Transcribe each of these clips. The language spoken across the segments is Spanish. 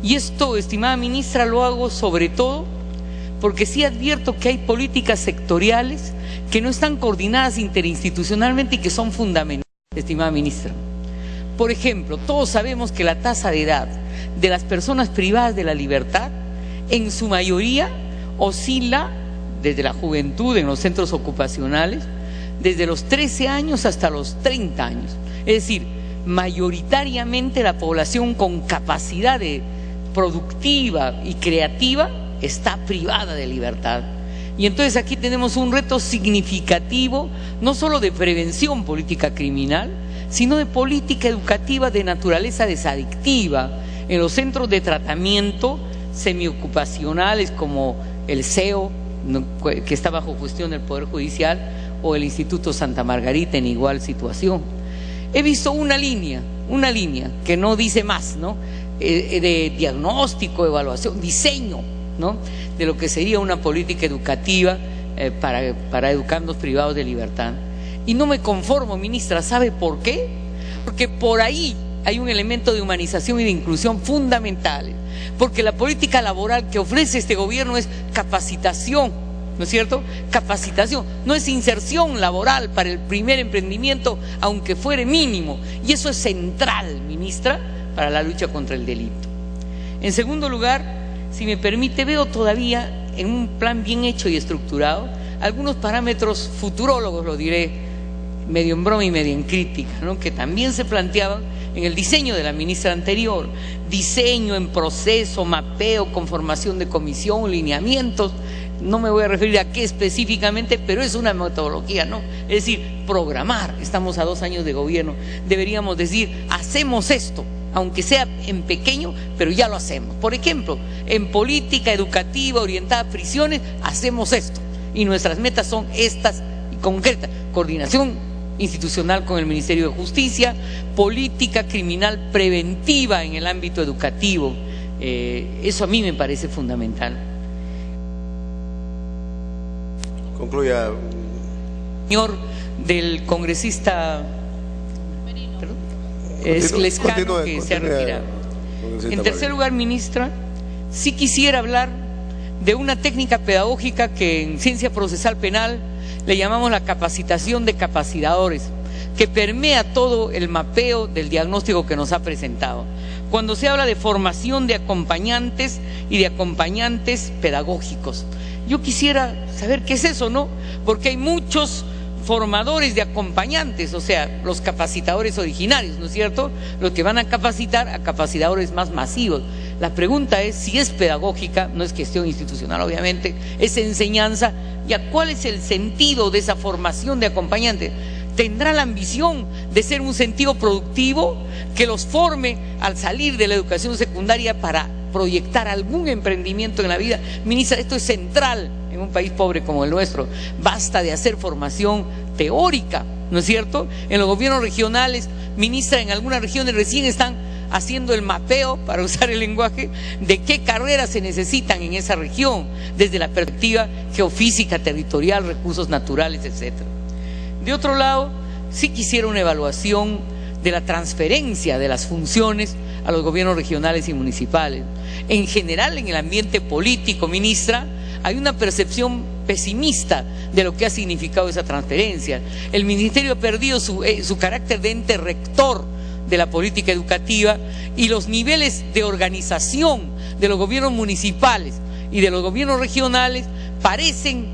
Y esto, estimada ministra, lo hago sobre todo porque sí advierto que hay políticas sectoriales que no están coordinadas interinstitucionalmente y que son fundamentales, estimada ministra. Por ejemplo, todos sabemos que la tasa de edad de las personas privadas de la libertad en su mayoría oscila desde la juventud en los centros ocupacionales, desde los 13 años hasta los 30 años. Es decir, mayoritariamente la población con capacidad productiva y creativa está privada de libertad. Y entonces aquí tenemos un reto significativo, no solo de prevención política criminal, sino de política educativa de naturaleza desadictiva en los centros de tratamiento semiocupacionales como el CEO, que está bajo gestión del Poder Judicial, o el Instituto Santa Margarita en igual situación. He visto una línea que no dice más, ¿no? De diagnóstico, evaluación, diseño, ¿no? De lo que sería una política educativa para educandos privados de libertad. Y no me conformo, ministra, ¿sabe por qué? Porque por ahí hay un elemento de humanización y de inclusión fundamentales, porque la política laboral que ofrece este gobierno es capacitación, ¿no es cierto? Capacitación, no es inserción laboral para el primer emprendimiento, aunque fuere mínimo, y eso es central, ministra, para la lucha contra el delito. En segundo lugar, si me permite, veo todavía en un plan bien hecho y estructurado algunos parámetros futurólogos, lo diré medio en broma y medio en crítica, ¿no? Que también se planteaban en el diseño de la ministra anterior: diseño en proceso, mapeo, conformación de comisión, lineamientos. No me voy a referir a qué específicamente, pero es una metodología, ¿no? Es decir, programar. Estamos a 2 años de gobierno, deberíamos decir, hacemos esto, aunque sea en pequeño, pero ya lo hacemos. Por ejemplo, en política educativa orientada a prisiones, hacemos esto, y nuestras metas son estas y concretas: coordinación institucional con el Ministerio de Justicia, política criminal preventiva en el ámbito educativo. Eso a mí me parece fundamental. Concluya. Señor del congresista Lescano, que se ha retirado. En tercer lugar, ministra, sí quisiera hablar de una técnica pedagógica que en ciencia procesal penal le llamamos la capacitación de capacitadores, que permea todo el mapeo del diagnóstico que nos ha presentado. Cuando se habla de formación de acompañantes y de acompañantes pedagógicos, yo quisiera saber qué es eso, ¿no? Porque hay muchos formadores de acompañantes, o sea, los capacitadores originarios, ¿no es cierto? Los que van a capacitar a capacitadores más masivos. La pregunta es si es pedagógica, no es gestión institucional obviamente, es enseñanza. ¿Ya cuál es el sentido de esa formación de acompañantes? ¿Tendrá la ambición de ser un sentido productivo que los forme al salir de la educación secundaria para proyectar algún emprendimiento en la vida? Ministra, esto es central en un país pobre como el nuestro. Basta de hacer formación teórica, ¿no es cierto? En los gobiernos regionales, ministra, en algunas regiones recién están haciendo el mapeo, para usar el lenguaje, de qué carreras se necesitan en esa región, desde la perspectiva geofísica, territorial, recursos naturales, etcétera. De otro lado, sí quisiera una evaluación de la transferencia de las funciones a los gobiernos regionales y municipales. En general, en el ambiente político, ministra, hay una percepción pesimista de lo que ha significado esa transferencia. El ministerio ha perdido su carácter de ente rector de la política educativa, y los niveles de organización de los gobiernos municipales y de los gobiernos regionales parecen,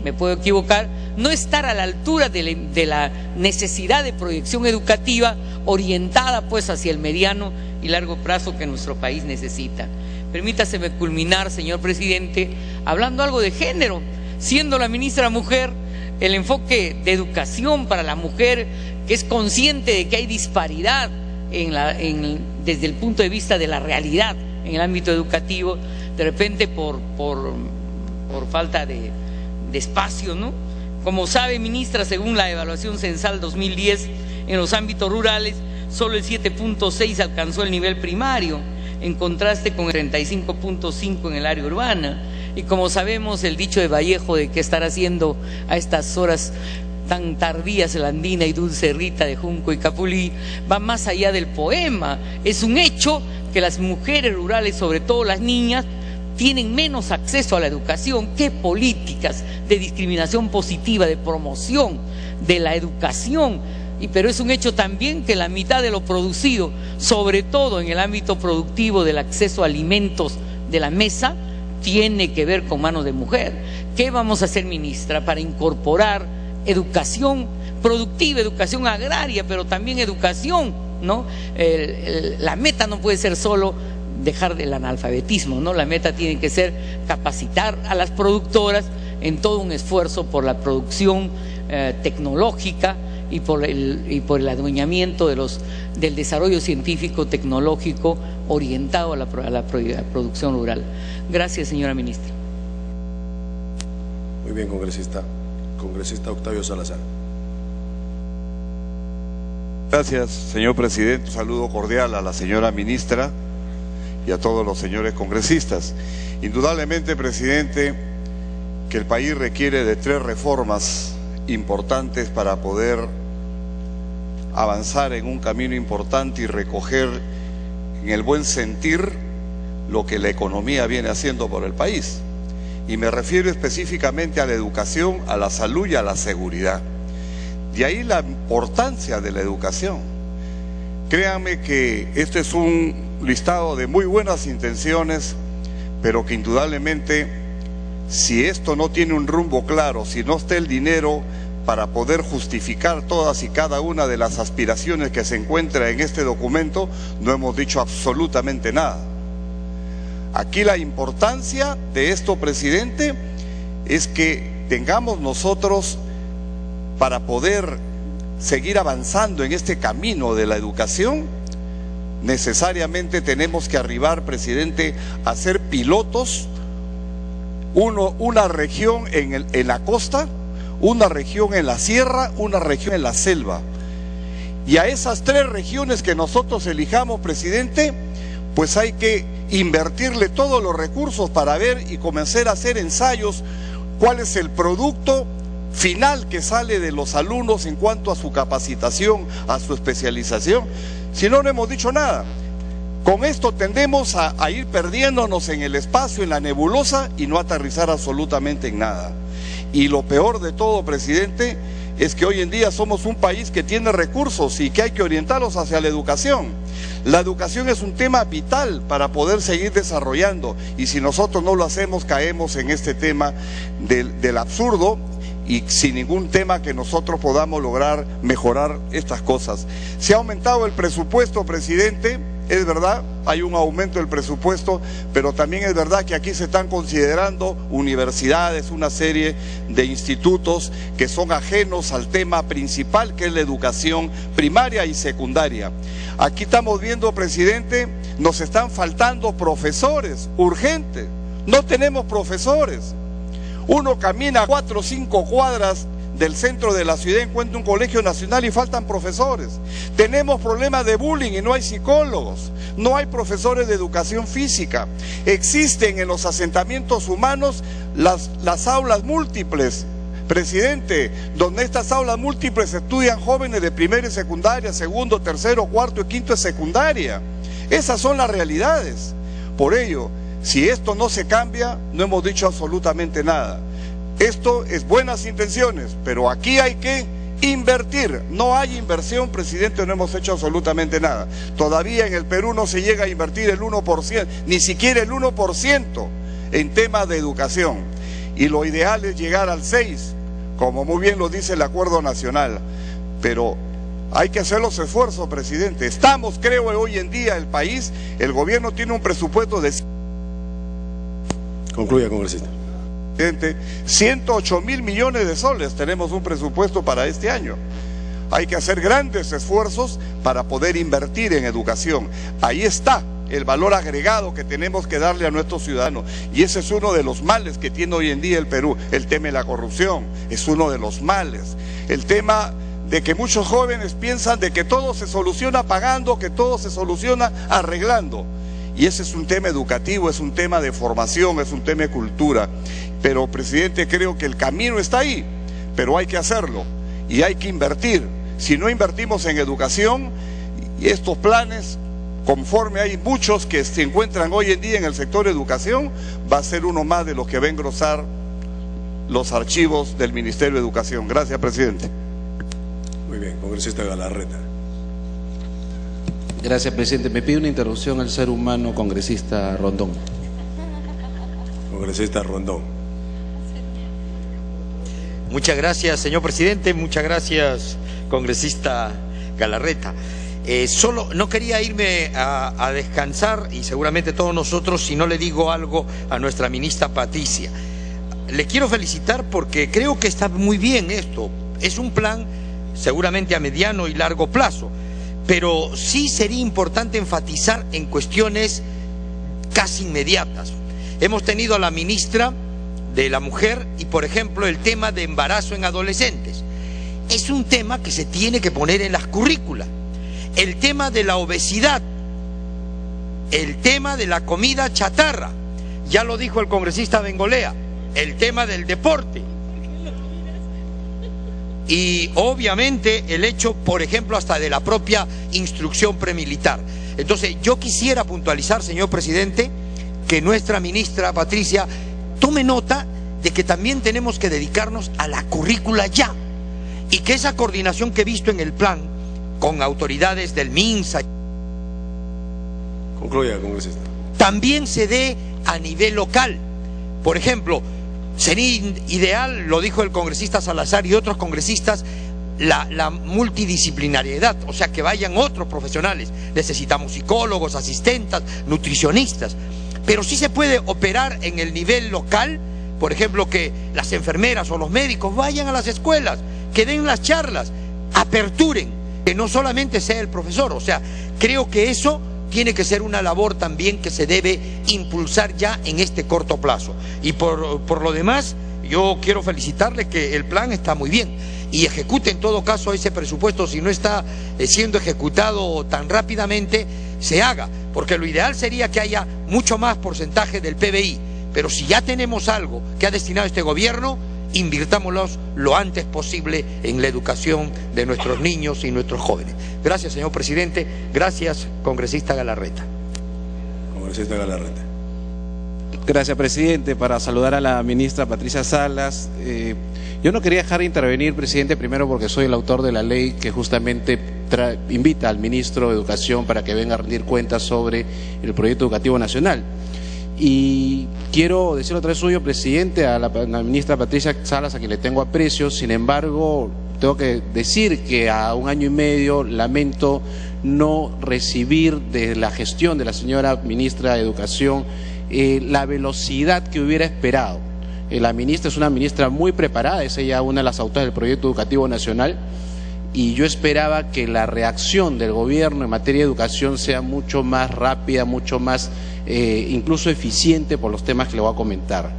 me puedo equivocar, no estar a la altura de la necesidad de proyección educativa orientada pues hacia el mediano y largo plazo que nuestro país necesita. Permítaseme culminar, señor presidente, hablando algo de género. Siendo la ministra mujer, el enfoque de educación para la mujer, que es consciente de que hay disparidad desde el punto de vista de la realidad en el ámbito educativo, de repente por falta de espacio, ¿no? Como sabe, ministra, según la evaluación censal 2010, en los ámbitos rurales solo el 7.6 alcanzó el nivel primario, en contraste con el 35.5 en el área urbana. Y como sabemos, el dicho de Vallejo de qué estar haciendo a estas horas tan tardía Celandina y dulce Rita de Junco y Capulí, va más allá del poema. Es un hecho que las mujeres rurales, sobre todo las niñas, tienen menos acceso a la educación. ¿Qué políticas de discriminación positiva, de promoción de la educación? Pero es un hecho también que la mitad de lo producido, sobre todo en el ámbito productivo del acceso a alimentos de la mesa, tiene que ver con manos de mujer. ¿Qué vamos a hacer, ministra, para incorporar educación productiva, educación agraria, pero también educación, ¿no? La meta no puede ser solo dejar del analfabetismo, ¿no? La meta tiene que ser capacitar a las productoras en todo un esfuerzo por la producción tecnológica y por el adueñamiento del desarrollo científico tecnológico orientado a la producción rural. Gracias, señora ministra. Muy bien, congresista. Congresista Octavio Salazar. Gracias, señor presidente. Un saludo cordial a la señora ministra y a todos los señores congresistas. Indudablemente, presidente, que el país requiere de 3 reformas importantes para poder avanzar en un camino importante y recoger en el buen sentir lo que la economía viene haciendo por el país. Y me refiero específicamente a la educación, a la salud y a la seguridad. De ahí la importancia de la educación. Créanme que este es un listado de muy buenas intenciones, pero que indudablemente, si esto no tiene un rumbo claro, si no está el dinero para poder justificar todas y cada una de las aspiraciones que se encuentran en este documento, no hemos dicho absolutamente nada. Aquí la importancia de esto, presidente, es que tengamos nosotros, para poder seguir avanzando en este camino de la educación, necesariamente tenemos que arribar, presidente, a ser pilotos, una región en la costa, una región en la sierra, una región en la selva. Y a esas 3 regiones que nosotros elijamos, presidente, pues hay que invertirle todos los recursos para ver y comenzar a hacer ensayos, cuál es el producto final que sale de los alumnos en cuanto a su capacitación, a su especialización. Si no, no hemos dicho nada. Con esto tendemos a ir perdiéndonos en el espacio, en la nebulosa, y no aterrizar absolutamente en nada. Y lo peor de todo, presidente, es que hoy en día somos un país que tiene recursos y que hay que orientarlos hacia la educación. La educación es un tema vital para poder seguir desarrollando, y si nosotros no lo hacemos, caemos en este tema del absurdo, y sin ningún tema que nosotros podamos lograr mejorar estas cosas. Se ha aumentado el presupuesto, presidente, es verdad, hay un aumento del presupuesto, pero también es verdad que aquí se están considerando universidades, una serie de institutos que son ajenos al tema principal, que es la educación primaria y secundaria. Aquí estamos viendo, presidente, nos están faltando profesores, urgente, no tenemos profesores. Uno camina 4 o 5 cuadras del centro de la ciudad, encuentra un colegio nacional y faltan profesores. Tenemos problemas de bullying y no hay psicólogos, no hay profesores de educación física. Existen en los asentamientos humanos las aulas múltiples, presidente, donde estas aulas múltiples estudian jóvenes de primera y secundaria, segundo, tercero, cuarto y quinto de secundaria. Esas son las realidades. Por ello, si esto no se cambia, no hemos dicho absolutamente nada. Esto es buenas intenciones, pero aquí hay que invertir. No hay inversión, presidente, no hemos hecho absolutamente nada. Todavía en el Perú no se llega a invertir el 1%, ni siquiera el 1% en temas de educación. Y lo ideal es llegar al 6%, como muy bien lo dice el Acuerdo Nacional. Pero hay que hacer los esfuerzos, presidente. Estamos, creo, hoy en día el país, el gobierno tiene un presupuesto de... Concluya, congresista. 108.000 millones de soles tenemos un presupuesto para este año. Hay que hacer grandes esfuerzos para poder invertir en educación. Ahí está el valor agregado que tenemos que darle a nuestros ciudadanos. Y ese es uno de los males que tiene hoy en día el Perú. El tema de la corrupción es uno de los males. El tema de que muchos jóvenes piensan de que todo se soluciona pagando, que todo se soluciona arreglando. Y ese es un tema educativo, es un tema de formación, es un tema de cultura. Pero, presidente, creo que el camino está ahí, pero hay que hacerlo. y hay que invertir. Si no invertimos en educación, y estos planes, conforme hay muchos que se encuentran hoy en día en el sector educación, va a ser uno más de los que va a engrosar los archivos del Ministerio de Educación. Gracias, presidente. Muy bien, congresista Galarreta. Gracias, presidente. Me pide una interrupción al ser humano, congresista Rondón. Congresista Rondón. Muchas gracias, señor presidente. Muchas gracias, congresista Galarreta. Solo no quería irme a descansar, y seguramente todos nosotros, si no le digo algo a nuestra ministra Patricia. Le quiero felicitar porque creo que está muy bien esto. Es un plan seguramente a mediano y largo plazo, pero sí sería importante enfatizar en cuestiones casi inmediatas. Hemos tenido a la ministra de la Mujer y, por ejemplo, el tema de embarazo en adolescentes. Es un tema que se tiene que poner en las currículas. El tema de la obesidad, el tema de la comida chatarra, ya lo dijo el congresista Bengolea, el tema del deporte y obviamente el hecho, por ejemplo, hasta de la propia instrucción premilitar. Entonces yo quisiera puntualizar, señor presidente, que nuestra ministra Patricia tome nota de que también tenemos que dedicarnos a la currícula ya, y que esa coordinación que he visto en el plan con autoridades del MINSA concluya, congresista, también se dé a nivel local. Por ejemplo, sería ideal, lo dijo el congresista Salazar y otros congresistas, la multidisciplinariedad, o sea, que vayan otros profesionales. Necesitamos psicólogos, asistentes, nutricionistas, pero sí se puede operar en el nivel local. Por ejemplo, que las enfermeras o los médicos vayan a las escuelas, que den las charlas, aperturen, que no solamente sea el profesor. O sea, creo que eso tiene que ser una labor también que se debe impulsar ya en este corto plazo. Y por lo demás, yo quiero felicitarle que el plan está muy bien y ejecute en todo caso ese presupuesto. Si no está siendo ejecutado tan rápidamente, se haga, porque lo ideal sería que haya mucho más porcentaje del PBI, pero si ya tenemos algo que ha destinado este gobierno, invirtámoslos lo antes posible en la educación de nuestros niños y nuestros jóvenes. Gracias, señor presidente. Gracias, congresista Galarreta. Congresista Galarreta. Gracias, presidente. Para saludar a la ministra Patricia Salas. Yo no quería dejar de intervenir, presidente, primero porque soy el autor de la ley que justamente invita al ministro de Educación para que venga a rendir cuentas sobre el proyecto educativo nacional. Y quiero decirlo otra vez suyo, presidente, a la ministra Patricia Salas, a quien le tengo aprecio. Sin embargo, tengo que decir que a 1 año y medio lamento no recibir de la gestión de la señora ministra de Educación la velocidad que hubiera esperado. La ministra es una ministra muy preparada, es ella una de las autoras del proyecto educativo nacional, y yo esperaba que la reacción del gobierno en materia de educación sea mucho más rápida, mucho más incluso eficiente por los temas que le voy a comentar.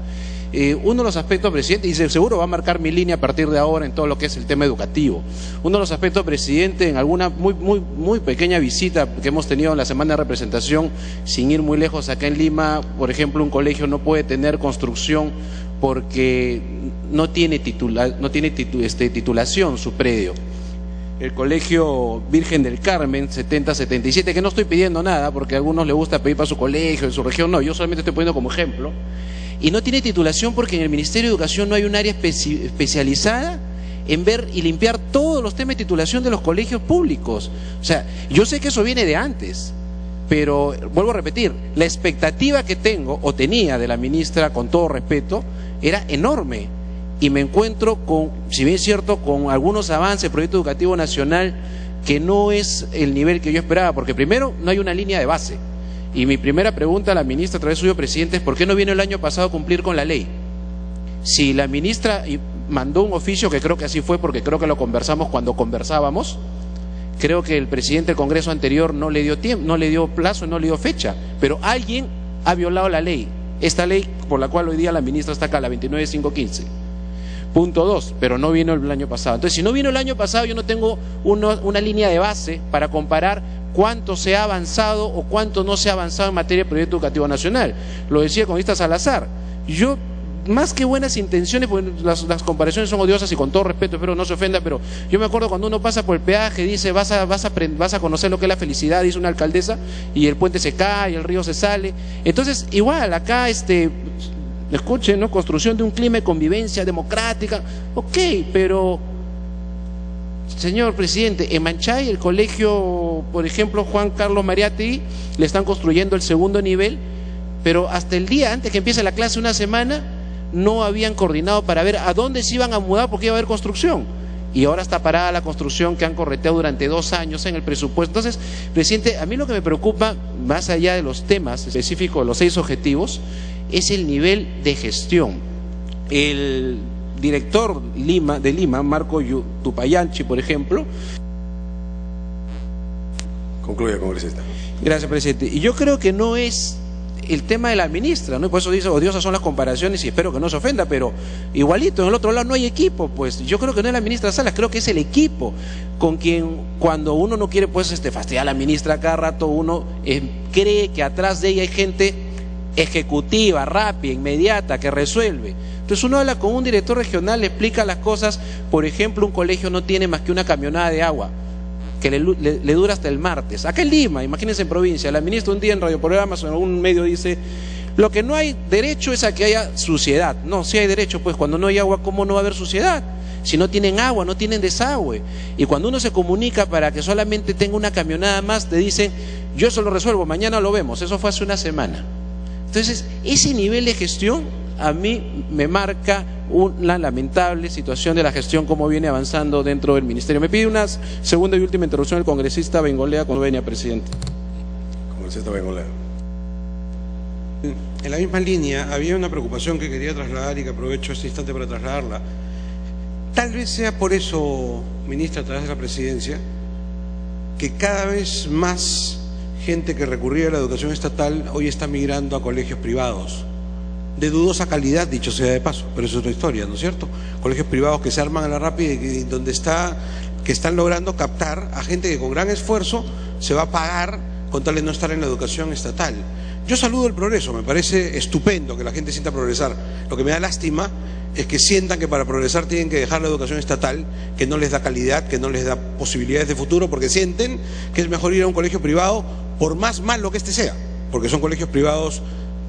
Uno de los aspectos, presidente, y seguro va a marcar mi línea a partir de ahora en todo lo que es el tema educativo. Uno de los aspectos, presidente, en alguna muy pequeña visita que hemos tenido en la semana de representación, sin ir muy lejos acá en Lima, por ejemplo, un colegio no puede tener construcción porque no tiene titulación su predio. El Colegio Virgen del Carmen 7077, que no estoy pidiendo nada porque a algunos les gusta pedir para su colegio, en su región, no, yo solamente estoy poniendo como ejemplo, y no tiene titulación porque en el Ministerio de Educación no hay un área especializada en ver y limpiar todos los temas de titulación de los colegios públicos. O sea, yo sé que eso viene de antes, pero vuelvo a repetir, la expectativa que tengo o tenía de la ministra, con todo respeto, era enorme. Y me encuentro con, si bien es cierto, con algunos avances del proyecto educativo nacional que no es el nivel que yo esperaba, porque primero no hay una línea de base. Y mi primera pregunta a la ministra, a través suyo, presidente, es ¿por qué no vino el año pasado a cumplir con la ley? Si la ministra mandó un oficio, que creo que así fue, porque creo que lo conversamos cuando conversábamos, creo que el presidente del Congreso anterior no le dio tiempo, no le dio plazo, no le dio fecha, pero alguien ha violado la ley, esta ley por la cual hoy día la ministra está acá, la 29515. Punto 2, pero no vino el año pasado. Entonces, si no vino el año pasado, yo no tengo una línea de base para comparar cuánto se ha avanzado o cuánto no se ha avanzado en materia de proyecto educativo nacional. Lo decía el congresista Salazar, yo más que buenas intenciones, pues las comparaciones son odiosas y con todo respeto, espero no se ofenda, pero yo me acuerdo cuando uno pasa por el peaje, dice vas a conocer lo que es la felicidad, dice una alcaldesa, y el puente se cae, el río se sale. Entonces igual acá escuchen, ¿no? Construcción de un clima de convivencia democrática, ok, pero señor presidente, en Manchay el colegio, por ejemplo, Juan Carlos Mariátegui, le están construyendo el segundo nivel, pero hasta el día antes que empiece la clase, una semana, no habían coordinado para ver a dónde se iban a mudar porque iba a haber construcción. Y ahora está parada la construcción que han correteado durante 2 años en el presupuesto. Entonces, presidente, a mí lo que me preocupa, más allá de los temas específicos de los 6 objetivos, es el nivel de gestión. El director de Lima, Marco Tupayanchi, por ejemplo. Concluya, congresista. Gracias, presidente. Y yo creo que no es el tema de la ministra, ¿no? Y por eso dice, odiosas son las comparaciones y espero que no se ofenda, pero igualito, en el otro lado no hay equipo, pues yo creo que no es la ministra Salas, creo que es el equipo con quien cuando uno no quiere pues fastidiar a la ministra cada rato, uno cree que atrás de ella hay gente ejecutiva, rápida, inmediata, que resuelve. Entonces uno habla con un director regional, le explica las cosas, por ejemplo, un colegio no tiene más que una camionada de agua, que le dura hasta el martes. Acá en Lima, imagínense en provincia, la ministra un día en radioprogramas o en algún medio dice, lo que no hay derecho es a que haya suciedad. No, sí hay derecho, pues cuando no hay agua, ¿cómo no va a haber suciedad? Si no tienen agua, no tienen desagüe. Y cuando uno se comunica para que solamente tenga una camionada más, te dicen, yo eso lo resuelvo, mañana lo vemos. Eso fue hace una semana. Entonces, ese nivel de gestión a mí me marca una lamentable situación de la gestión, como viene avanzando dentro del ministerio. Me pide una segunda y última interrupción el congresista Bengolea, cuando venía, presidente. Congresista Bengolea. En la misma línea, había una preocupación que quería trasladar y que aprovecho este instante para trasladarla. Tal vez sea por eso, ministra, a través de la presidencia, que cada vez más gente que recurría a la educación estatal hoy está migrando a colegios privados, de dudosa calidad, dicho sea de paso, pero eso es otra historia, ¿no es cierto? Colegios privados que se arman a la rápida y que están logrando captar a gente que con gran esfuerzo se va a pagar con tal de no estar en la educación estatal. Yo saludo el progreso, me parece estupendo que la gente sienta progresar. Lo que me da lástima es que sientan que para progresar tienen que dejar la educación estatal, que no les da calidad, que no les da posibilidades de futuro, porque sienten que es mejor ir a un colegio privado, por más malo que este sea, porque son colegios privados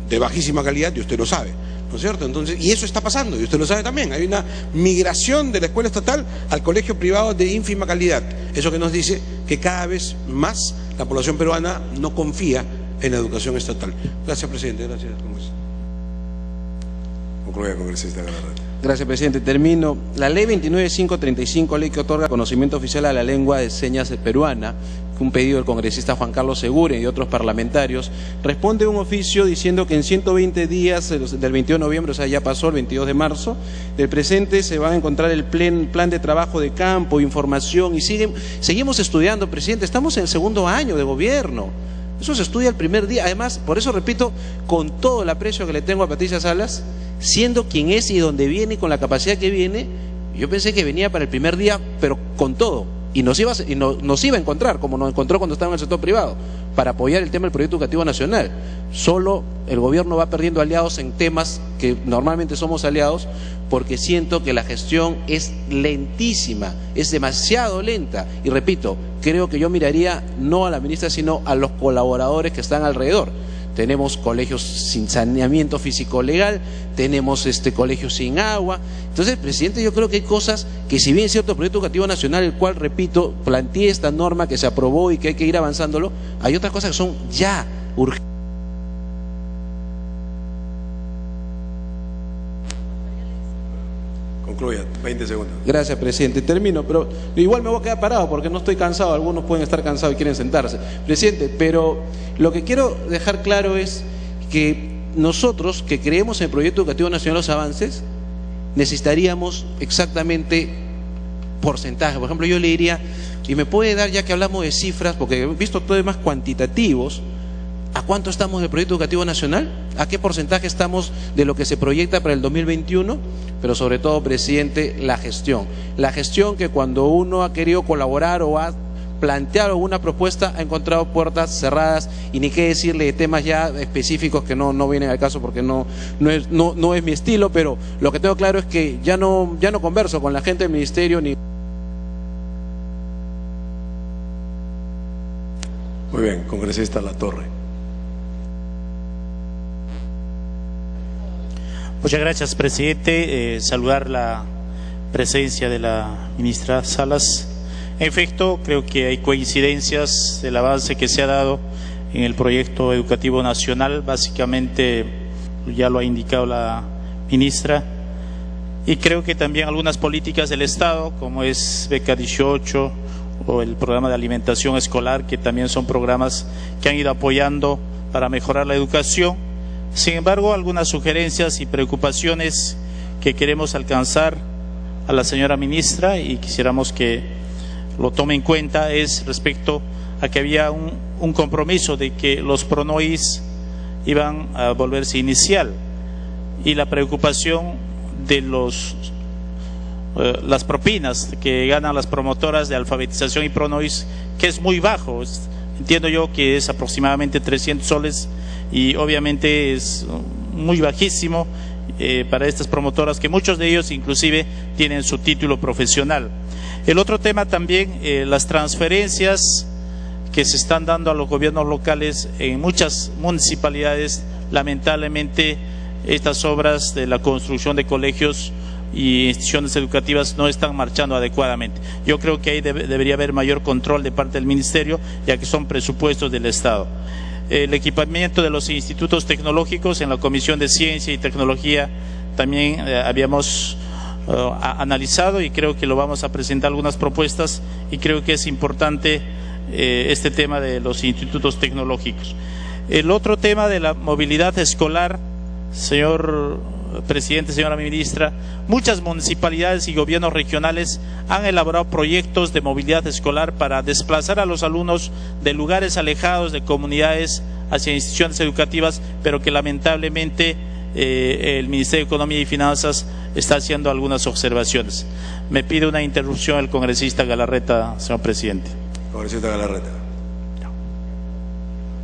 de bajísima calidad y usted lo sabe, ¿no es cierto? Entonces, y eso está pasando, y usted lo sabe también, hay una migración de la escuela estatal al colegio privado de ínfima calidad. Eso que nos dice que cada vez más la población peruana no confía en la educación estatal. Gracias, presidente. Gracias, congresista. Concluya, congresista Galarreta. Gracias, presidente. Termino. La ley 29535, ley que otorga conocimiento oficial a la lengua de señas peruana, un pedido del congresista Juan Carlos Seguren y otros parlamentarios, responde un oficio diciendo que en 120 días, del 22 de noviembre, o sea, ya pasó el 22 de marzo, del presente se va a encontrar el plan de trabajo de campo, información, y seguimos estudiando, presidente, estamos en el segundo año de gobierno. Eso se estudia el primer día. Además, por eso repito, con todo el aprecio que le tengo a Patricia Salas, siendo quien es y donde viene y con la capacidad que viene, yo pensé que venía para el primer día, pero con todo. Y nos iba a encontrar, como nos encontró cuando estaba en el sector privado, para apoyar el tema del proyecto educativo nacional. Solo el gobierno va perdiendo aliados en temas que normalmente somos aliados, porque siento que la gestión es lentísima, es demasiado lenta. Y repito, creo que yo miraría no a la ministra, sino a los colaboradores que están alrededor. Tenemos colegios sin saneamiento físico legal, tenemos colegios sin agua. Entonces, presidente, yo creo que hay cosas que, si bien es cierto, el proyecto educativo nacional, el cual, repito, planteé esta norma que se aprobó y que hay que ir avanzándolo, hay otras cosas que son ya urgentes. Concluya, 20 segundos. Gracias, presidente. Termino, pero igual me voy a quedar parado porque no estoy cansado. Algunos pueden estar cansados y quieren sentarse. Presidente, pero lo que quiero dejar claro es que nosotros, que creemos en el proyecto educativo nacional Los Avances, necesitaríamos exactamente porcentaje. Por ejemplo, yo le diría, y me puede dar, ya que hablamos de cifras, porque he visto temas cuantitativos, ¿a cuánto estamos del proyecto educativo nacional? ¿A qué porcentaje estamos de lo que se proyecta para el 2021? Pero sobre todo, presidente, la gestión. La gestión que cuando uno ha querido colaborar o ha plantear alguna propuesta, ha encontrado puertas cerradas, y ni qué decirle de temas ya específicos que no vienen al caso porque no es mi estilo, pero lo que tengo claro es que ya no converso con la gente del ministerio ni... Muy bien, congresista Latorre. Muchas gracias, presidente. Saludar la presencia de la ministra Salas. En efecto, creo que hay coincidencias del avance que se ha dado en el proyecto educativo nacional. Básicamente, ya lo ha indicado la ministra. Y creo que también algunas políticas del Estado, como es Beca 18 o el programa de alimentación escolar, que también son programas que han ido apoyando para mejorar la educación. Sin embargo, algunas sugerencias y preocupaciones que queremos alcanzar a la señora ministra y quisiéramos que lo tome en cuenta es respecto a que había un compromiso de que los PRONOIS iban a volverse inicial, y la preocupación de las propinas que ganan las promotoras de alfabetización y PRONOIS, que es muy bajo. Entiendo yo que es aproximadamente 300 soles y obviamente es muy bajísimo para estas promotoras, que muchos de ellos inclusive tienen su título profesional. El otro tema también, las transferencias que se están dando a los gobiernos locales en muchas municipalidades. Lamentablemente, estas obras de la construcción de colegios y instituciones educativas no están marchando adecuadamente. Yo creo que ahí debería haber mayor control de parte del Ministerio, ya que son presupuestos del Estado. El equipamiento de los institutos tecnológicos, en la Comisión de Ciencia y Tecnología también habíamos analizado, y creo que lo vamos a presentar algunas propuestas, y creo que es importante este tema de los institutos tecnológicos. El otro tema de la movilidad escolar, señor presidente, señora ministra, muchas municipalidades y gobiernos regionales han elaborado proyectos de movilidad escolar para desplazar a los alumnos de lugares alejados de comunidades hacia instituciones educativas, pero que lamentablemente el Ministerio de Economía y Finanzas está haciendo algunas observaciones. Me pide una interrupción el congresista Galarreta, señor presidente. Congresista Galarreta.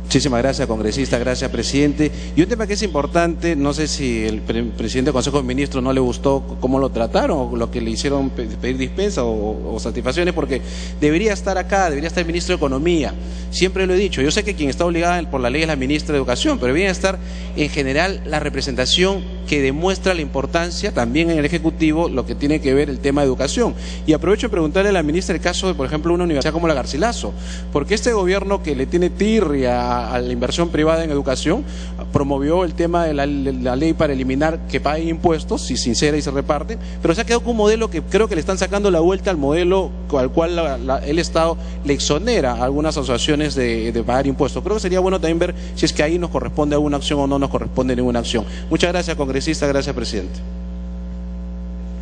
Muchísimas gracias, congresista, gracias, presidente. Y un tema que es importante, no sé si el presidente del Consejo de Ministros no le gustó cómo lo trataron, o lo que le hicieron pedir dispensa o satisfacciones, porque debería estar acá, debería estar el ministro de Economía. Siempre lo he dicho, yo sé que quien está obligada por la ley es la ministra de Educación, pero debería estar en general la representación que demuestra la importancia también en el Ejecutivo, lo que tiene que ver el tema de educación. Y aprovecho de preguntarle a la ministra el caso de, por ejemplo, una universidad como la Garcilaso, porque este gobierno que le tiene tirria a la inversión privada en educación promovió el tema de la ley para eliminar que paguen impuestos, si sincera y se reparten, pero se ha quedado con un modelo que creo que le están sacando la vuelta al modelo al cual el Estado le exonera a algunas asociaciones de pagar impuestos. Creo que sería bueno también ver si es que ahí nos corresponde alguna acción o no nos corresponde ninguna acción. Muchas gracias, congresista, gracias, presidente.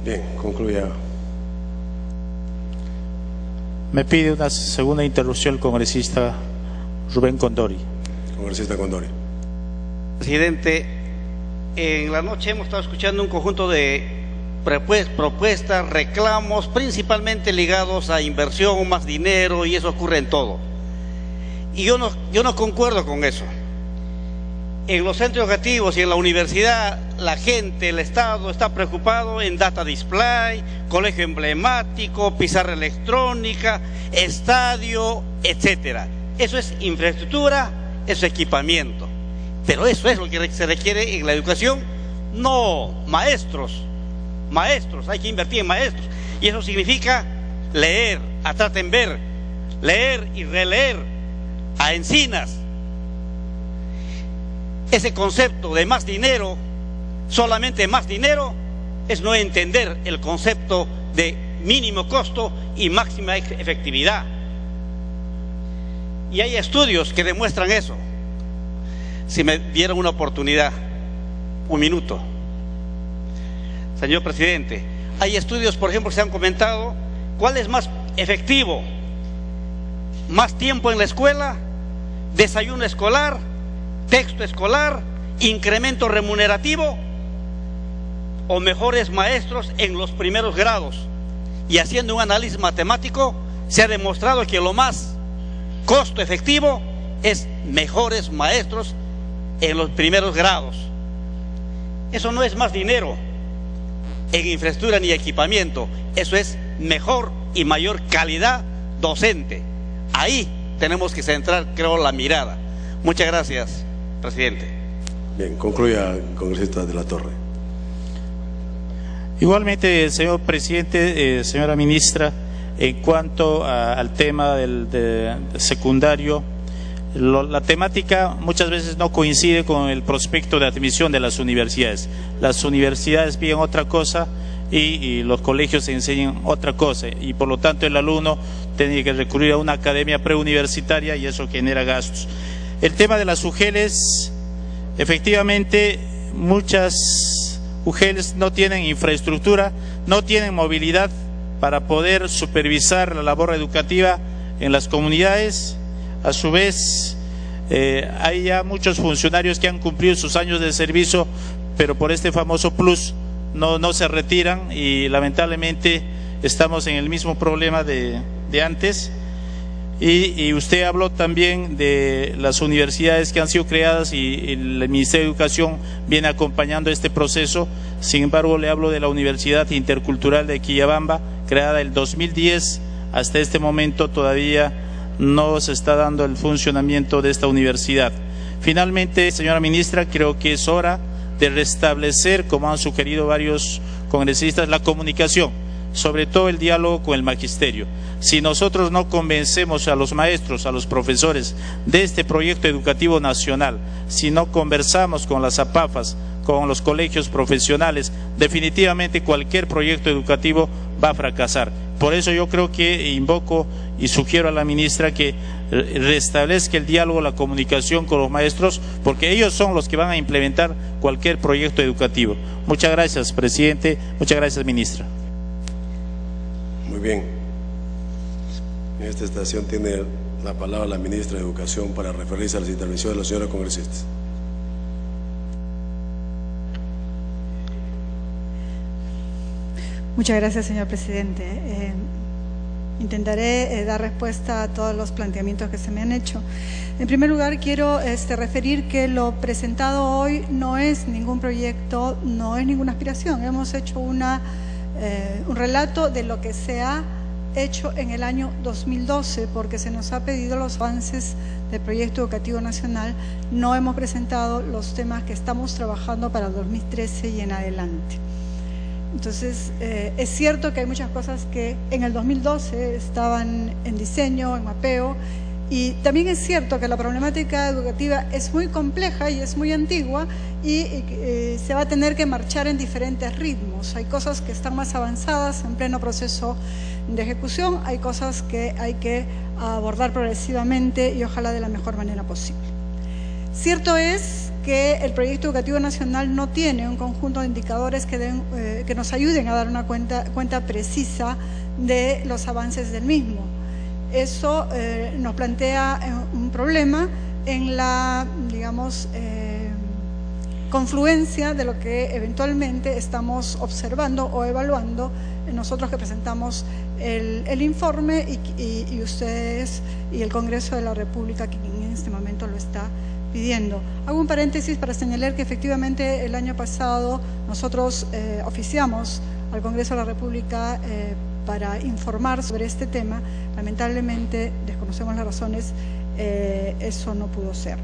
Bien, concluya. Me pide una segunda interrupción el congresista Rubén Condori. Congresista Condori. Presidente, en la noche hemos estado escuchando un conjunto de propuestas, reclamos, principalmente ligados a inversión, más dinero, y eso ocurre en todo. Y yo no concuerdo con eso. En los centros educativos y en la universidad, la gente, el Estado está preocupado en data display, colegio emblemático, pizarra electrónica, estadio, etcétera. Eso es infraestructura, eso es equipamiento. Pero eso es lo que se requiere en la educación. No, maestros, hay que invertir en maestros. Y eso significa leer, a Trachtenberg, leer y releer a Encinas. Ese concepto de más dinero, solamente más dinero, es no entender el concepto de mínimo costo y máxima efectividad. Y hay estudios que demuestran eso. Si me dieran una oportunidad, un minuto. Señor presidente, hay estudios, por ejemplo, que se han comentado, ¿cuál es más efectivo? ¿Más tiempo en la escuela? ¿Desayuno escolar? ¿Texto escolar? ¿Incremento remunerativo? ¿O mejores maestros en los primeros grados? Y haciendo un análisis matemático, Se ha demostrado que lo más costo efectivo es mejores maestros en los primeros grados. Eso no es más dinero en infraestructura ni equipamiento, eso es mejor y mayor calidad docente. Ahí tenemos que centrar, creo, la mirada. Muchas gracias, presidente. Bien, concluya, congresista de la Torre. Igualmente, señor presidente, señora ministra, en cuanto al tema del secundario, la temática muchas veces no coincide con el prospecto de admisión de las universidades. Las universidades piden otra cosa y los colegios enseñan otra cosa, y por lo tanto el alumno tiene que recurrir a una academia preuniversitaria y eso genera gastos. El tema de las UGELs, efectivamente muchas UGELs no tienen infraestructura, no tienen movilidad para poder supervisar la labor educativa en las comunidades. A su vez, hay ya muchos funcionarios que han cumplido sus años de servicio, pero por este famoso plus no se retiran, y lamentablemente estamos en el mismo problema de antes. Y usted habló también de las universidades que han sido creadas y el Ministerio de Educación viene acompañando este proceso. Sin embargo, le hablo de la Universidad Intercultural de Quillabamba, creada el 2010, hasta este momento todavía no se está dando el funcionamiento de esta universidad. Finalmente, señora ministra, creo que es hora de restablecer, como han sugerido varios congresistas, la comunicación, sobre todo el diálogo con el magisterio. Si nosotros no convencemos a los maestros, a los profesores de este proyecto educativo nacional, si no conversamos con las APAFAS, con los colegios profesionales, definitivamente cualquier proyecto educativo va a fracasar. Por eso yo creo que invoco y sugiero a la ministra que restablezca el diálogo, la comunicación con los maestros, porque ellos son los que van a implementar cualquier proyecto educativo. Muchas gracias, presidente. Muchas gracias, ministra. Muy bien. En esta estación tiene la palabra la ministra de Educación para referirse a las intervenciones de los señores congresistas. Muchas gracias, señor presidente. Intentaré dar respuesta a todos los planteamientos que se me han hecho. En primer lugar, quiero referir que lo presentado hoy no es ningún proyecto, no es ninguna aspiración. Hemos hecho un relato de lo que se ha hecho en el año 2012, porque se nos ha pedido los avances del proyecto educativo nacional. No hemos presentado los temas que estamos trabajando para el 2013 y en adelante. Entonces, es cierto que hay muchas cosas que en el 2012 estaban en diseño, en mapeo, y también es cierto que la problemática educativa es muy compleja y es muy antigua y se va a tener que marchar en diferentes ritmos. Hay cosas que están más avanzadas, en pleno proceso de ejecución, hay cosas que hay que abordar progresivamente y ojalá de la mejor manera posible. Cierto es que el proyecto educativo nacional no tiene un conjunto de indicadores que nos ayuden a dar una cuenta precisa de los avances del mismo. Eso nos plantea un problema en la, digamos, confluencia de lo que eventualmente estamos observando o evaluando nosotros que presentamos el informe y ustedes y el Congreso de la República, que en este momento lo está pidiendo. Hago un paréntesis para señalar que efectivamente el año pasado nosotros oficiamos al Congreso de la República para informar sobre este tema. Lamentablemente, desconocemos las razones, eso no pudo ser.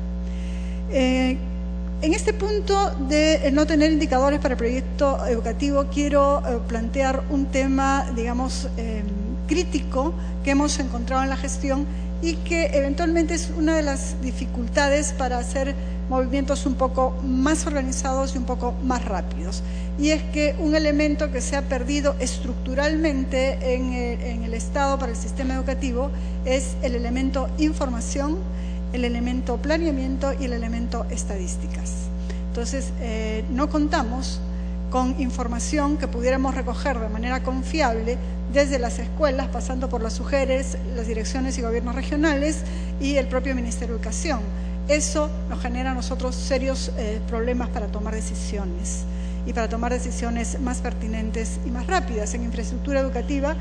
En este punto de no tener indicadores para el proyecto educativo, quiero plantear un tema, digamos, crítico que hemos encontrado en la gestión y que eventualmente es una de las dificultades para hacer movimientos un poco más organizados y un poco más rápidos. Y es que un elemento que se ha perdido estructuralmente en el Estado para el sistema educativo es el elemento información, el elemento planeamiento y el elemento estadísticas. Entonces, no contamos con información que pudiéramos recoger de manera confiable desde las escuelas, pasando por las UGELs, las direcciones y gobiernos regionales y el propio Ministerio de Educación. Eso nos genera a nosotros serios problemas para tomar decisiones. y para tomar decisiones más pertinentes y más rápidas. En infraestructura educativa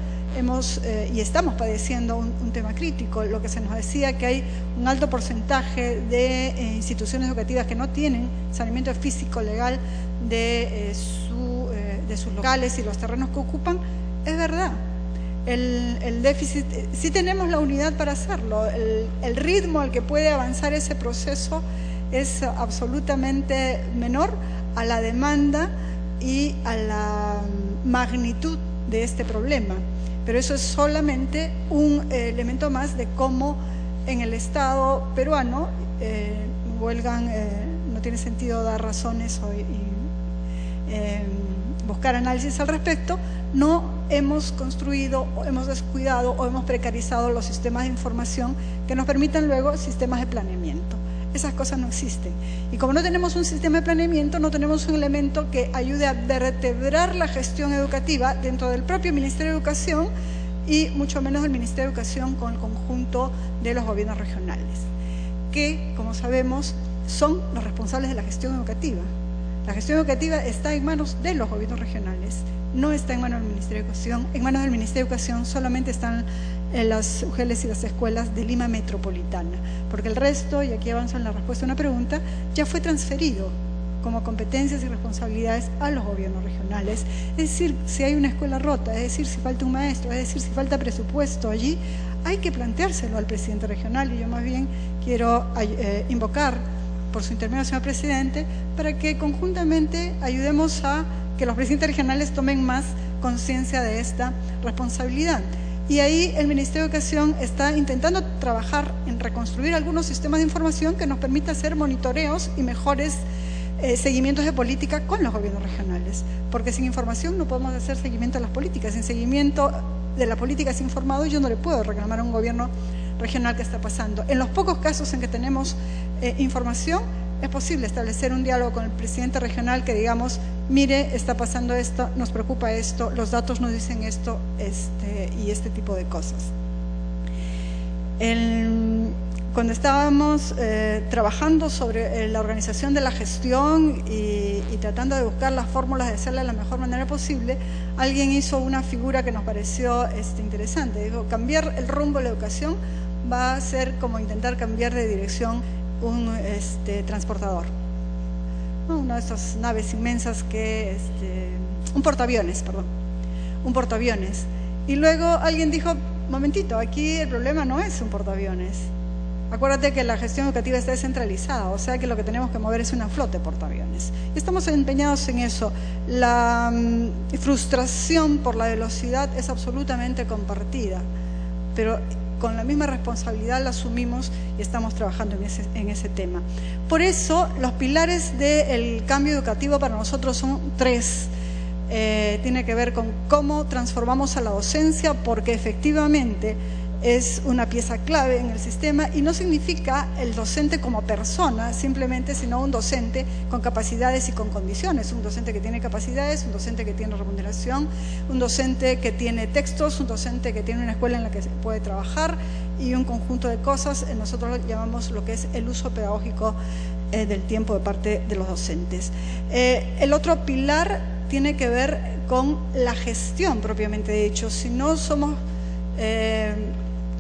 y estamos padeciendo un tema crítico. Lo que se nos decía, que hay un alto porcentaje de instituciones educativas que no tienen saneamiento físico legal de sus locales y los terrenos que ocupan, es verdad. El déficit, sí tenemos la unidad para hacerlo, el ritmo al que puede avanzar ese proceso es absolutamente menor a la demanda y a la magnitud de este problema, pero eso es solamente un elemento más de cómo en el Estado peruano huelgan, no tiene sentido dar razones y buscar análisis al respecto. No hemos construido, o hemos descuidado o hemos precarizado los sistemas de información que nos permitan luego sistemas de planeamiento. Esas cosas no existen. Y como no tenemos un sistema de planeamiento, no tenemos un elemento que ayude a vertebrar la gestión educativa dentro del propio Ministerio de Educación y mucho menos del Ministerio de Educación con el conjunto de los gobiernos regionales, que, como sabemos, son los responsables de la gestión educativa. La gestión educativa está en manos de los gobiernos regionales, no está en manos del Ministerio de Educación. En manos del Ministerio de Educación solamente están las UGELes y las escuelas de Lima Metropolitana, porque el resto, y aquí avanzo en la respuesta a una pregunta, ya fue transferido como competencias y responsabilidades a los gobiernos regionales. Es decir, si hay una escuela rota, es decir, si falta un maestro, es decir, si falta presupuesto allí, hay que planteárselo al presidente regional, y yo más bien quiero invocar por su intermedio, señor presidente, para que conjuntamente ayudemos a que los presidentes regionales tomen más conciencia de esta responsabilidad. Y ahí el Ministerio de Educación está intentando trabajar en reconstruir algunos sistemas de información que nos permita hacer monitoreos y mejores seguimientos de política con los gobiernos regionales, porque sin información no podemos hacer seguimiento de las políticas. Sin seguimiento de la política sin informado, yo no le puedo reclamar a un gobierno regional que está pasando. En los pocos casos en que tenemos información, es posible establecer un diálogo con el presidente regional que digamos, mire, está pasando esto, nos preocupa esto, los datos nos dicen esto, y este tipo de cosas. Cuando estábamos trabajando sobre la organización de la gestión y tratando de buscar las fórmulas de hacerla de la mejor manera posible, alguien hizo una figura que nos pareció interesante. Dijo, cambiar el rumbo de la educación va a ser como intentar cambiar de dirección un transportador, ¿no? Una de estas naves inmensas que, un portaaviones, perdón, un portaaviones. Y luego alguien dijo, momentito, aquí el problema no es un portaaviones. Acuérdate que la gestión educativa está descentralizada, o sea que lo que tenemos que mover es una flota de portaaviones. Y estamos empeñados en eso. La frustración por la velocidad es absolutamente compartida, pero con la misma responsabilidad la asumimos y estamos trabajando en ese tema. Por eso, los pilares del cambio educativo para nosotros son tres. Tiene que ver con cómo transformamos a la docencia, porque efectivamente es una pieza clave en el sistema y no significa el docente como persona simplemente, sino un docente con capacidades y con condiciones, un docente que tiene capacidades, un docente que tiene remuneración, un docente que tiene textos, un docente que tiene una escuela en la que se puede trabajar y un conjunto de cosas. Nosotros llamamos lo que es el uso pedagógico del tiempo de parte de los docentes. El otro pilar tiene que ver con la gestión propiamente dicho. Si no somos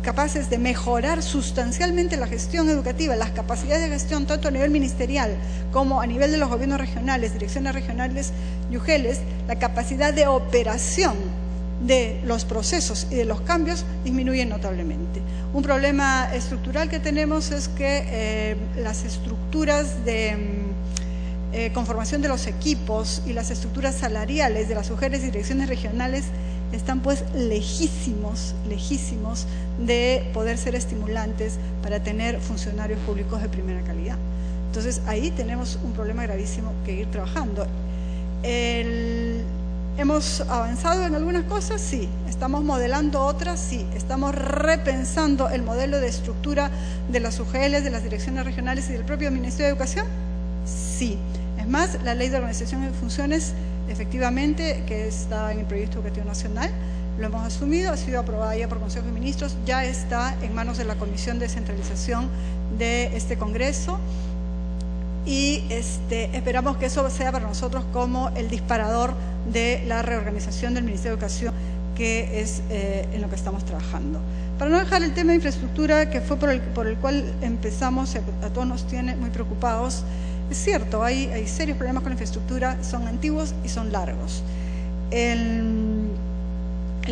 capaces de mejorar sustancialmente la gestión educativa, las capacidades de gestión tanto a nivel ministerial como a nivel de los gobiernos regionales, direcciones regionales y UGELes, la capacidad de operación de los procesos y de los cambios disminuye notablemente. Un problema estructural que tenemos es que las estructuras de conformación de los equipos y las estructuras salariales de las UGELes y direcciones regionales están pues lejísimos de poder ser estimulantes para tener funcionarios públicos de primera calidad. Entonces ahí tenemos un problema gravísimo que ir trabajando. ¿Hemos avanzado en algunas cosas? Sí. ¿Estamos modelando otras? Sí. ¿Estamos repensando el modelo de estructura de las UGELes, de las direcciones regionales y del propio Ministerio de Educación? Sí. Es más, la Ley de Organización y Funciones, efectivamente, que está en el Proyecto Educativo Nacional, lo hemos asumido, ha sido aprobada ya por Consejo de Ministros, ya está en manos de la Comisión de Descentralización de este Congreso. y esperamos que eso sea para nosotros como el disparador de la reorganización del Ministerio de Educación, que es en lo que estamos trabajando. Para no dejar el tema de infraestructura, que fue por el cual empezamos, a todos nos tiene muy preocupados. Es cierto, hay serios problemas con la infraestructura, son antiguos y son largos. El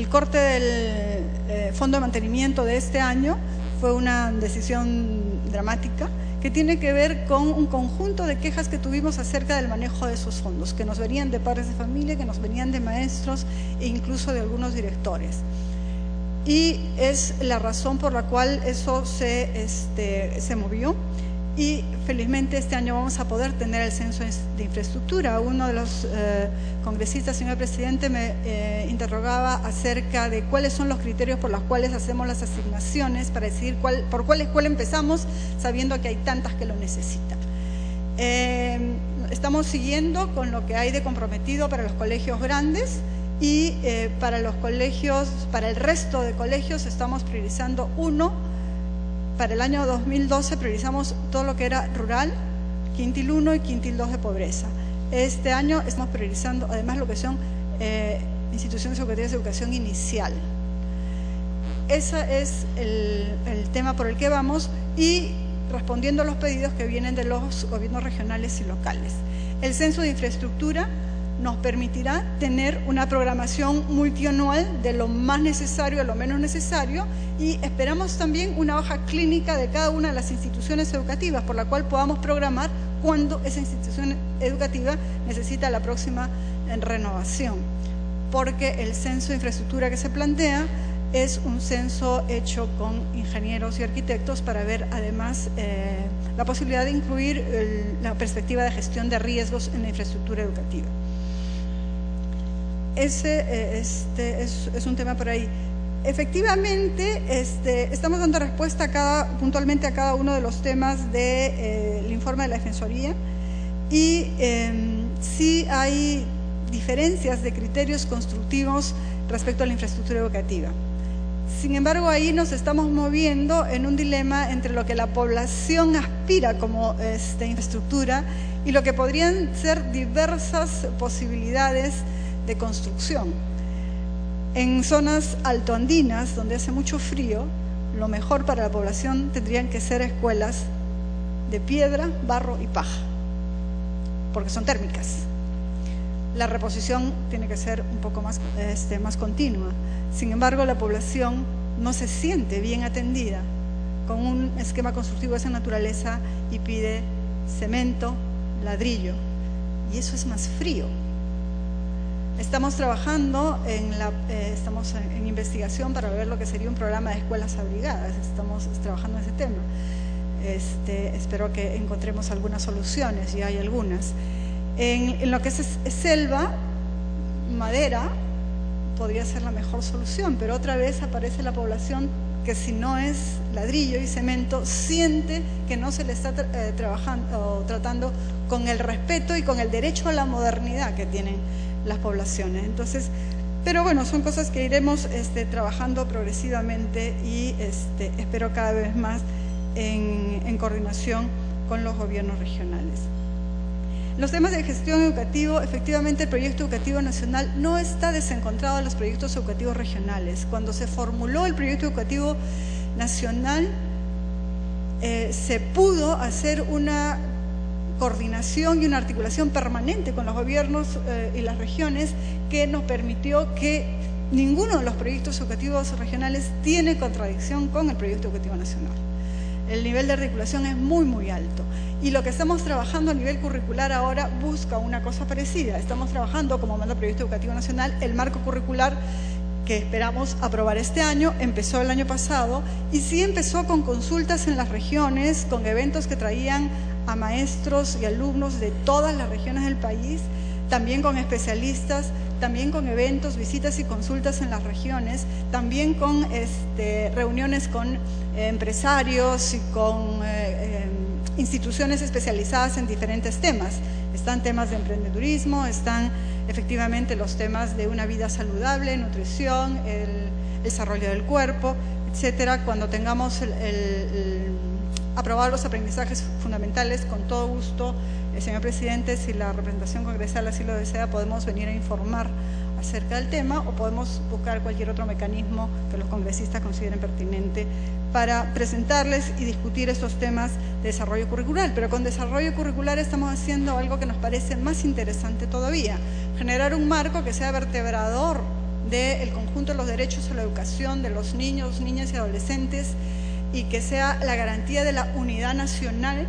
corte del fondo de mantenimiento de este año fue una decisión dramática que tiene que ver con un conjunto de quejas que tuvimos acerca del manejo de esos fondos, que nos venían de padres de familia, que nos venían de maestros e incluso de algunos directores. Y es la razón por la cual eso se movió, y felizmente este año vamos a poder tener el censo de infraestructura. Uno de los congresistas, señor presidente, me interrogaba acerca de cuáles son los criterios por los cuales hacemos las asignaciones para decidir por cuál escuela empezamos, sabiendo que hay tantas que lo necesitan. Estamos siguiendo con lo que hay de comprometido para los colegios grandes, y para los colegios, para el resto de colegios estamos priorizando para el año 2012 priorizamos todo lo que era rural, quintil 1 y quintil 2 de pobreza. Este año estamos priorizando además lo que son instituciones educativas de educación inicial. Ese es el tema por el que vamos, y respondiendo a los pedidos que vienen de los gobiernos regionales y locales. El censo de infraestructura nos permitirá tener una programación multianual de lo más necesario a lo menos necesario, y esperamos también una hoja clínica de cada una de las instituciones educativas, por la cual podamos programar cuándo esa institución educativa necesita la próxima renovación, porque el censo de infraestructura que se plantea es un censo hecho con ingenieros y arquitectos para ver además la posibilidad de incluir la perspectiva de gestión de riesgos en la infraestructura educativa. Ese es un tema por ahí. Efectivamente, estamos dando respuesta puntualmente a cada uno de los temas del informe de la Defensoría, y sí hay diferencias de criterios constructivos respecto a la infraestructura educativa. Sin embargo, ahí nos estamos moviendo en un dilema entre lo que la población aspira como infraestructura y lo que podrían ser diversas posibilidades de construcción. En zonas altoandinas, donde hace mucho frío, lo mejor para la población tendrían que ser escuelas de piedra, barro y paja, porque son térmicas. La reposición tiene que ser un poco más continua. Sin embargo, la población no se siente bien atendida con un esquema constructivo de esa naturaleza y pide cemento, ladrillo, y eso es más frío. Estamos trabajando estamos en investigación para ver lo que sería un programa de escuelas abrigadas. Estamos trabajando en ese tema. Espero que encontremos algunas soluciones, y hay algunas. En lo que es selva, madera podría ser la mejor solución, pero otra vez aparece la población que, si no es ladrillo y cemento, siente que no se le está tratando con el respeto y con el derecho a la modernidad que tienen las poblaciones. Entonces, pero bueno, son cosas que iremos trabajando progresivamente, y espero cada vez más en coordinación con los gobiernos regionales. Los temas de gestión educativa, efectivamente el proyecto educativo nacional no está desencontrado de los proyectos educativos regionales. Cuando se formuló el proyecto educativo nacional, se pudo hacer una coordinación y una articulación permanente con los gobiernos y las regiones, que nos permitió que ninguno de los proyectos educativos regionales tiene contradicción con el proyecto educativo nacional. El nivel de articulación es muy, muy alto. Y lo que estamos trabajando a nivel curricular ahora busca una cosa parecida. Estamos trabajando, como manda el Proyecto Educativo Nacional, el marco curricular que esperamos aprobar este año. Empezó el año pasado, y sí empezó con consultas en las regiones, con eventos que traían a maestros y alumnos de todas las regiones del país, también con especialistas, también con eventos, visitas y consultas en las regiones, también con reuniones con empresarios y con instituciones especializadas en diferentes temas. Están temas de emprendedurismo, están efectivamente los temas de una vida saludable, nutrición, el desarrollo del cuerpo, etcétera. Cuando tengamos aprobar los aprendizajes fundamentales. Con todo gusto, señor presidente, si la representación congresal así lo desea, podemos venir a informar acerca del tema o podemos buscar cualquier otro mecanismo que los congresistas consideren pertinente para presentarles y discutir estos temas de desarrollo curricular. Pero con desarrollo curricular estamos haciendo algo que nos parece más interesante todavía: generar un marco que sea vertebrador del conjunto de los derechos a la educación de los niños, niñas y adolescentes, y que sea la garantía de la unidad nacional,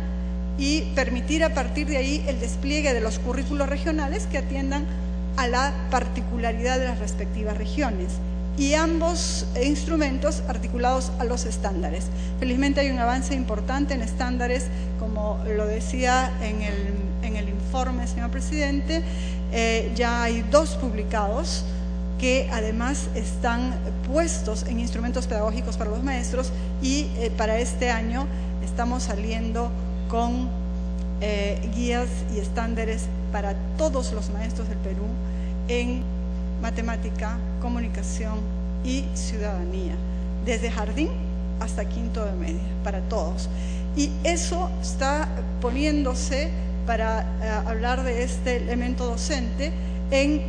y permitir a partir de ahí el despliegue de los currículos regionales que atiendan a la particularidad de las respectivas regiones, y ambos instrumentos articulados a los estándares. Felizmente hay un avance importante en estándares, como lo decía en el informe, señor presidente. Ya hay 2 publicados que además están puestos en instrumentos pedagógicos para los maestros, y para este año estamos saliendo con guías y estándares para todos los maestros del Perú en matemática, comunicación y ciudadanía, desde jardín hasta quinto de media, para todos. Y eso está poniéndose, para hablar de este elemento docente, en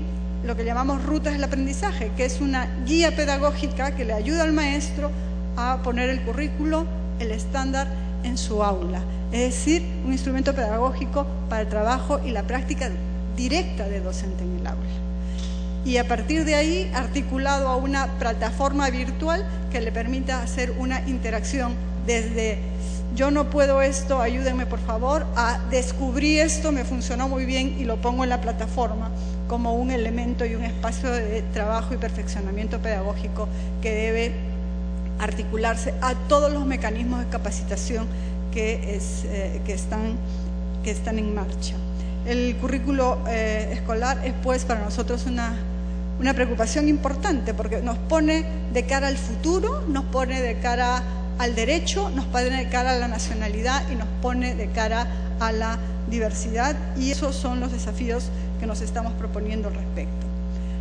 lo que llamamos rutas del aprendizaje, que es una guía pedagógica que le ayuda al maestro a poner el currículo, el estándar en su aula. Es decir, un instrumento pedagógico para el trabajo y la práctica directa de docente en el aula. Y a partir de ahí, articulado a una plataforma virtual que le permita hacer una interacción desde yo no puedo esto, ayúdenme por favor, a descubrí esto, me funcionó muy bien y lo pongo en la plataforma como un elemento y un espacio de trabajo y perfeccionamiento pedagógico que debe articularse a todos los mecanismos de capacitación que están en marcha. El currículo escolar es pues para nosotros una preocupación importante, porque nos pone de cara al futuro, nos pone de cara al derecho, nos pone de cara a la nacionalidad y nos pone de cara a la diversidad, y esos son los desafíos que nos estamos proponiendo al respecto.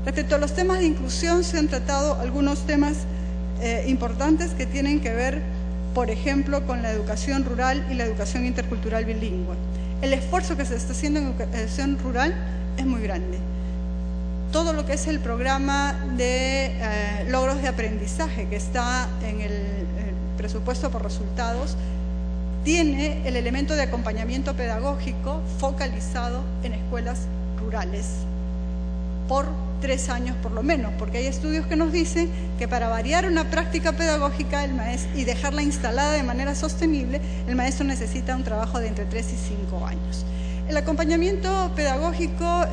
Respecto a los temas de inclusión, se han tratado algunos temas importantes que tienen que ver, por ejemplo, con la educación rural y la educación intercultural bilingüe. El esfuerzo que se está haciendo en educación rural es muy grande. Todo lo que es el programa de logros de aprendizaje que está en el presupuesto por resultados tiene el elemento de acompañamiento pedagógico focalizado en escuelas rurales por 3 años por lo menos, porque hay estudios que nos dicen que para variar una práctica pedagógica y dejarla instalada de manera sostenible, el maestro necesita un trabajo de entre 3 y 5 años. El acompañamiento pedagógico,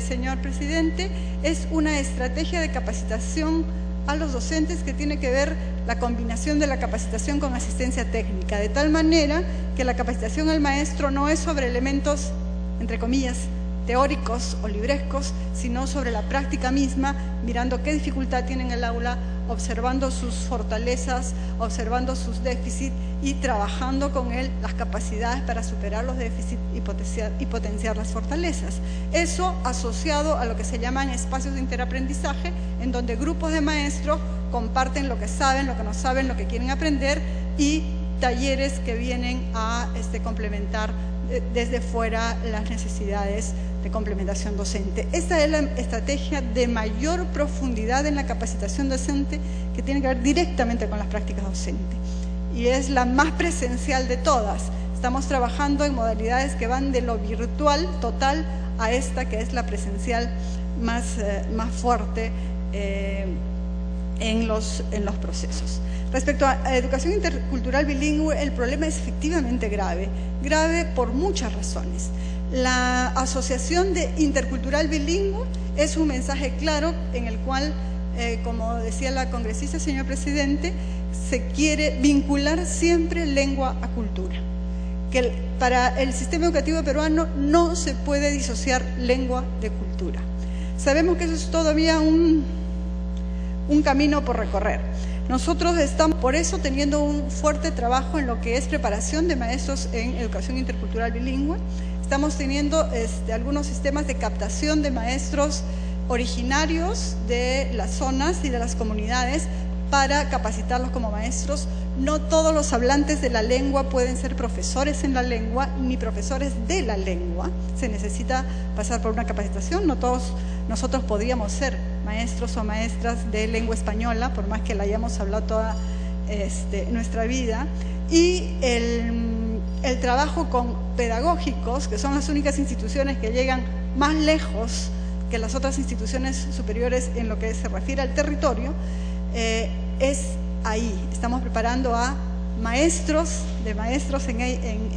señor presidente, es una estrategia de capacitación a los docentes que tiene que ver la combinación de la capacitación con asistencia técnica, de tal manera que la capacitación al maestro no es sobre elementos, entre comillas, teóricos o librescos, sino sobre la práctica misma, mirando qué dificultad tiene en el aula, observando sus fortalezas, observando sus déficits y trabajando con él las capacidades para superar los déficits y potenciar las fortalezas. Eso asociado a lo que se llaman espacios de interaprendizaje, en donde grupos de maestros comparten lo que saben, lo que no saben, lo que quieren aprender, y talleres que vienen a complementar desde fuera las necesidades de complementación docente. Esta es la estrategia de mayor profundidad en la capacitación docente, que tiene que ver directamente con las prácticas docentes, y es la más presencial de todas. Estamos trabajando en modalidades que van de lo virtual total a esta que es la presencial más fuerte en los procesos. Respecto a educación intercultural bilingüe, el problema es efectivamente grave por muchas razones. La asociación de intercultural bilingüe es un mensaje claro en el cual, como decía la congresista, señor presidente, se quiere vincular siempre lengua a cultura. Que para el sistema educativo peruano no se puede disociar lengua de cultura. Sabemos que eso es todavía un camino por recorrer. Nosotros estamos por eso teniendo un fuerte trabajo en lo que es preparación de maestros en educación intercultural bilingüe. Estamos teniendo algunos sistemas de captación de maestros originarios de las zonas y de las comunidades para capacitarlos como maestros. No todos los hablantes de la lengua pueden ser profesores en la lengua ni profesores de la lengua. Se necesita pasar por una capacitación. No todos nosotros podríamos ser maestros o maestras de lengua española, por más que la hayamos hablado toda nuestra vida. Y el trabajo con pedagógicos, que son las únicas instituciones que llegan más lejos que las otras instituciones superiores en lo que se refiere al territorio, es ahí. Estamos preparando a maestros en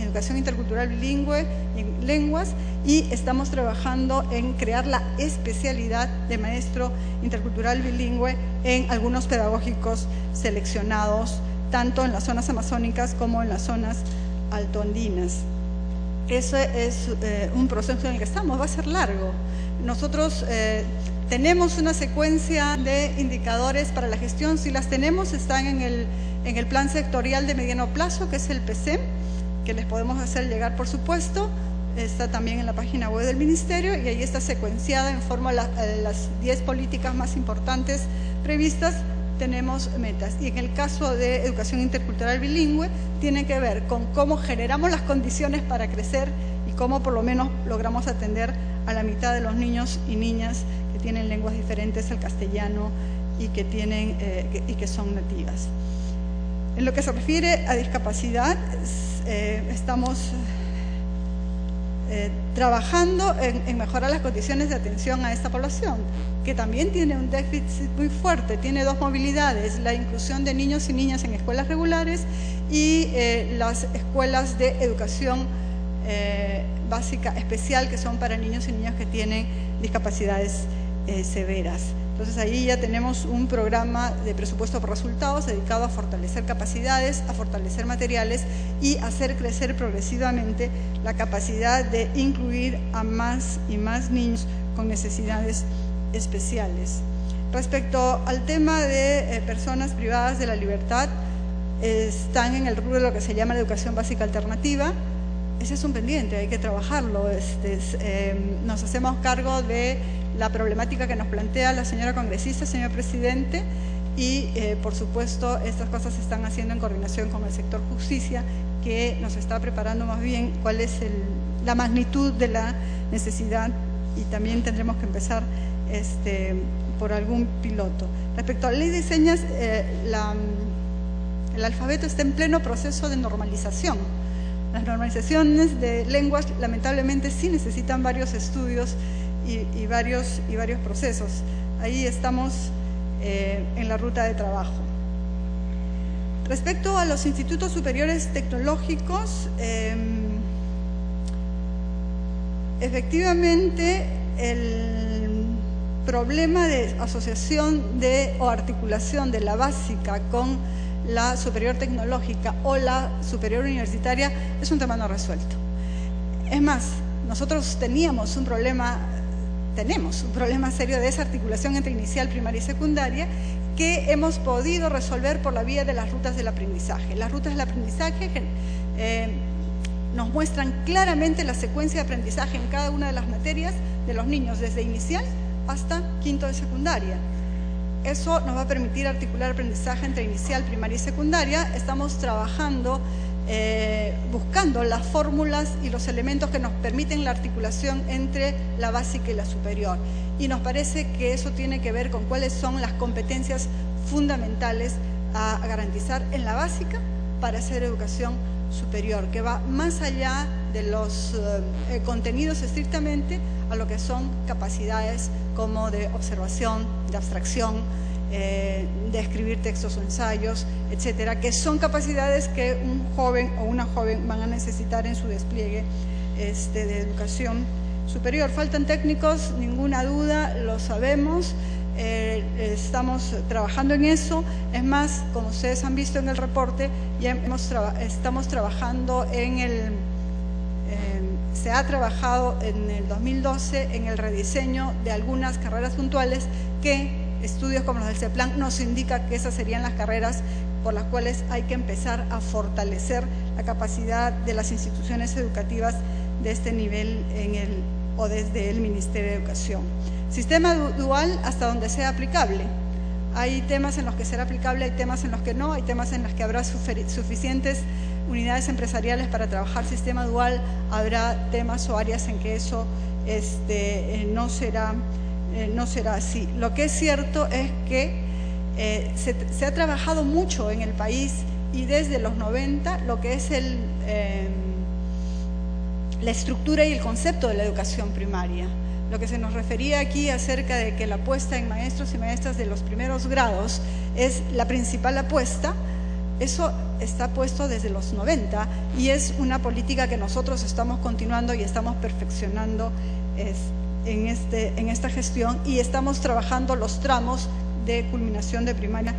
educación intercultural bilingüe, en lenguas, y estamos trabajando en crear la especialidad de maestro intercultural bilingüe en algunos pedagógicos seleccionados, tanto en las zonas amazónicas como en las zonas altoandinas. Eso es un proceso en el que estamos, va a ser largo. Nosotros tenemos una secuencia de indicadores para la gestión. Si las tenemos, están en el plan sectorial de mediano plazo, que es el PCEM, que les podemos hacer llegar, por supuesto. Está también en la página web del Ministerio, y ahí está secuenciada en forma de las 10 políticas más importantes previstas. Tenemos metas, y en el caso de educación intercultural bilingüe tiene que ver con cómo generamos las condiciones para crecer y cómo por lo menos logramos atender a la mitad de los niños y niñas que tienen lenguas diferentes al castellano y que son nativas. En lo que se refiere a discapacidad, estamos trabajando en mejorar las condiciones de atención a esta población, que también tiene un déficit muy fuerte. Tiene dos movilidades: la inclusión de niños y niñas en escuelas regulares y las escuelas de educación básica especial, que son para niños y niñas que tienen discapacidades severas. Entonces ahí ya tenemos un programa de presupuesto por resultados dedicado a fortalecer capacidades, a fortalecer materiales y hacer crecer progresivamente la capacidad de incluir a más y más niños con necesidades especiales. Respecto al tema de personas privadas de la libertad, están en el rubro de lo que se llama la educación básica alternativa. Ese es un pendiente, hay que trabajarlo. Nos hacemos cargo de la problemática que nos plantea la señora congresista, señor presidente, y por supuesto estas cosas se están haciendo en coordinación con el sector justicia, que nos está preparando más bien cuál es la magnitud de la necesidad, y también tendremos que empezar por algún piloto. Respecto a la ley de señas, el alfabeto está en pleno proceso de normalización. Las normalizaciones de lenguas lamentablemente sí necesitan varios estudios y varios procesos. Ahí estamos en la ruta de trabajo. Respecto a los institutos superiores tecnológicos, efectivamente el problema de asociación o articulación de la básica con la superior tecnológica o la superior universitaria es un tema no resuelto. Es más, nosotros tenemos un problema serio de desarticulación entre inicial, primaria y secundaria, que hemos podido resolver por la vía de las rutas del aprendizaje. Las rutas del aprendizaje nos muestran claramente la secuencia de aprendizaje en cada una de las materias de los niños, desde inicial hasta quinto de secundaria. Eso nos va a permitir articular aprendizaje entre inicial, primaria y secundaria. Estamos trabajando, buscando las fórmulas y los elementos que nos permiten la articulación entre la básica y la superior. Y nos parece que eso tiene que ver con cuáles son las competencias fundamentales a garantizar en la básica para hacer educación superior, que va más allá de los contenidos estrictamente a lo que son capacidades como de observación, de abstracción, de escribir textos o ensayos, etcétera, que son capacidades que un joven o una joven van a necesitar en su despliegue de educación superior. Faltan técnicos, ninguna duda, lo sabemos. Estamos trabajando en eso. Es más, como ustedes han visto en el reporte, ya estamos trabajando se ha trabajado en el 2012 en el rediseño de algunas carreras puntuales que estudios como los del CEPLAN nos indican que esas serían las carreras por las cuales hay que empezar a fortalecer la capacidad de las instituciones educativas de este nivel o desde el Ministerio de Educación. Sistema dual hasta donde sea aplicable. Hay temas en los que será aplicable, hay temas en los que no, hay temas en los que habrá suficientes unidades empresariales para trabajar sistema dual, habrá temas o áreas en que eso no será así. Lo que es cierto es que se ha trabajado mucho en el país y desde los 90 lo que es la estructura y el concepto de la educación primaria. Lo que se nos refería aquí acerca de que la apuesta en maestros y maestras de los primeros grados es la principal apuesta, eso está puesto desde los 90 y es una política que nosotros estamos continuando y estamos perfeccionando en esta gestión y estamos trabajando los tramos de culminación de primaria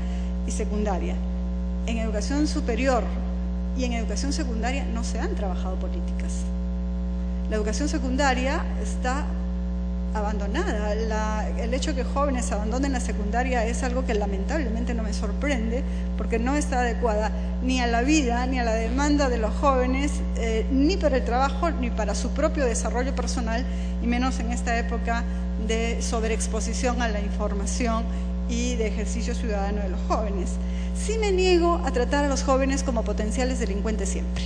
y secundaria. En educación superior y en educación secundaria no se han trabajado políticas. La educación secundaria está abandonada. El hecho de que jóvenes abandonen la secundaria es algo que lamentablemente no me sorprende porque no está adecuada ni a la vida, ni a la demanda de los jóvenes, ni para el trabajo, ni para su propio desarrollo personal, y menos en esta época de sobreexposición a la información y de ejercicio ciudadano de los jóvenes. Sí me niego a tratar a los jóvenes como potenciales delincuentes siempre.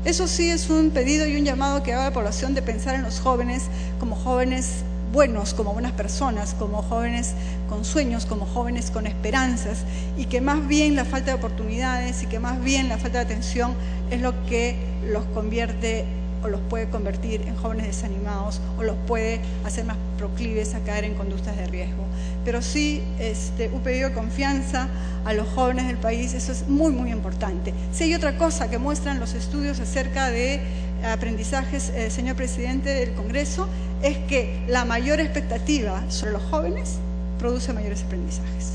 Eso sí es un pedido y un llamado que haga a la población de pensar en los jóvenes como jóvenes buenos, como buenas personas, como jóvenes con sueños, como jóvenes con esperanzas, y que más bien la falta de oportunidades y que más bien la falta de atención es lo que los convierte o los puede convertir en jóvenes desanimados o los puede hacer más proclives a caer en conductas de riesgo. Pero sí, un pedido de confianza a los jóvenes del país, eso es muy, muy importante. Si hay otra cosa que muestran los estudios acerca de aprendizajes, señor presidente del Congreso, es que la mayor expectativa sobre los jóvenes produce mayores aprendizajes.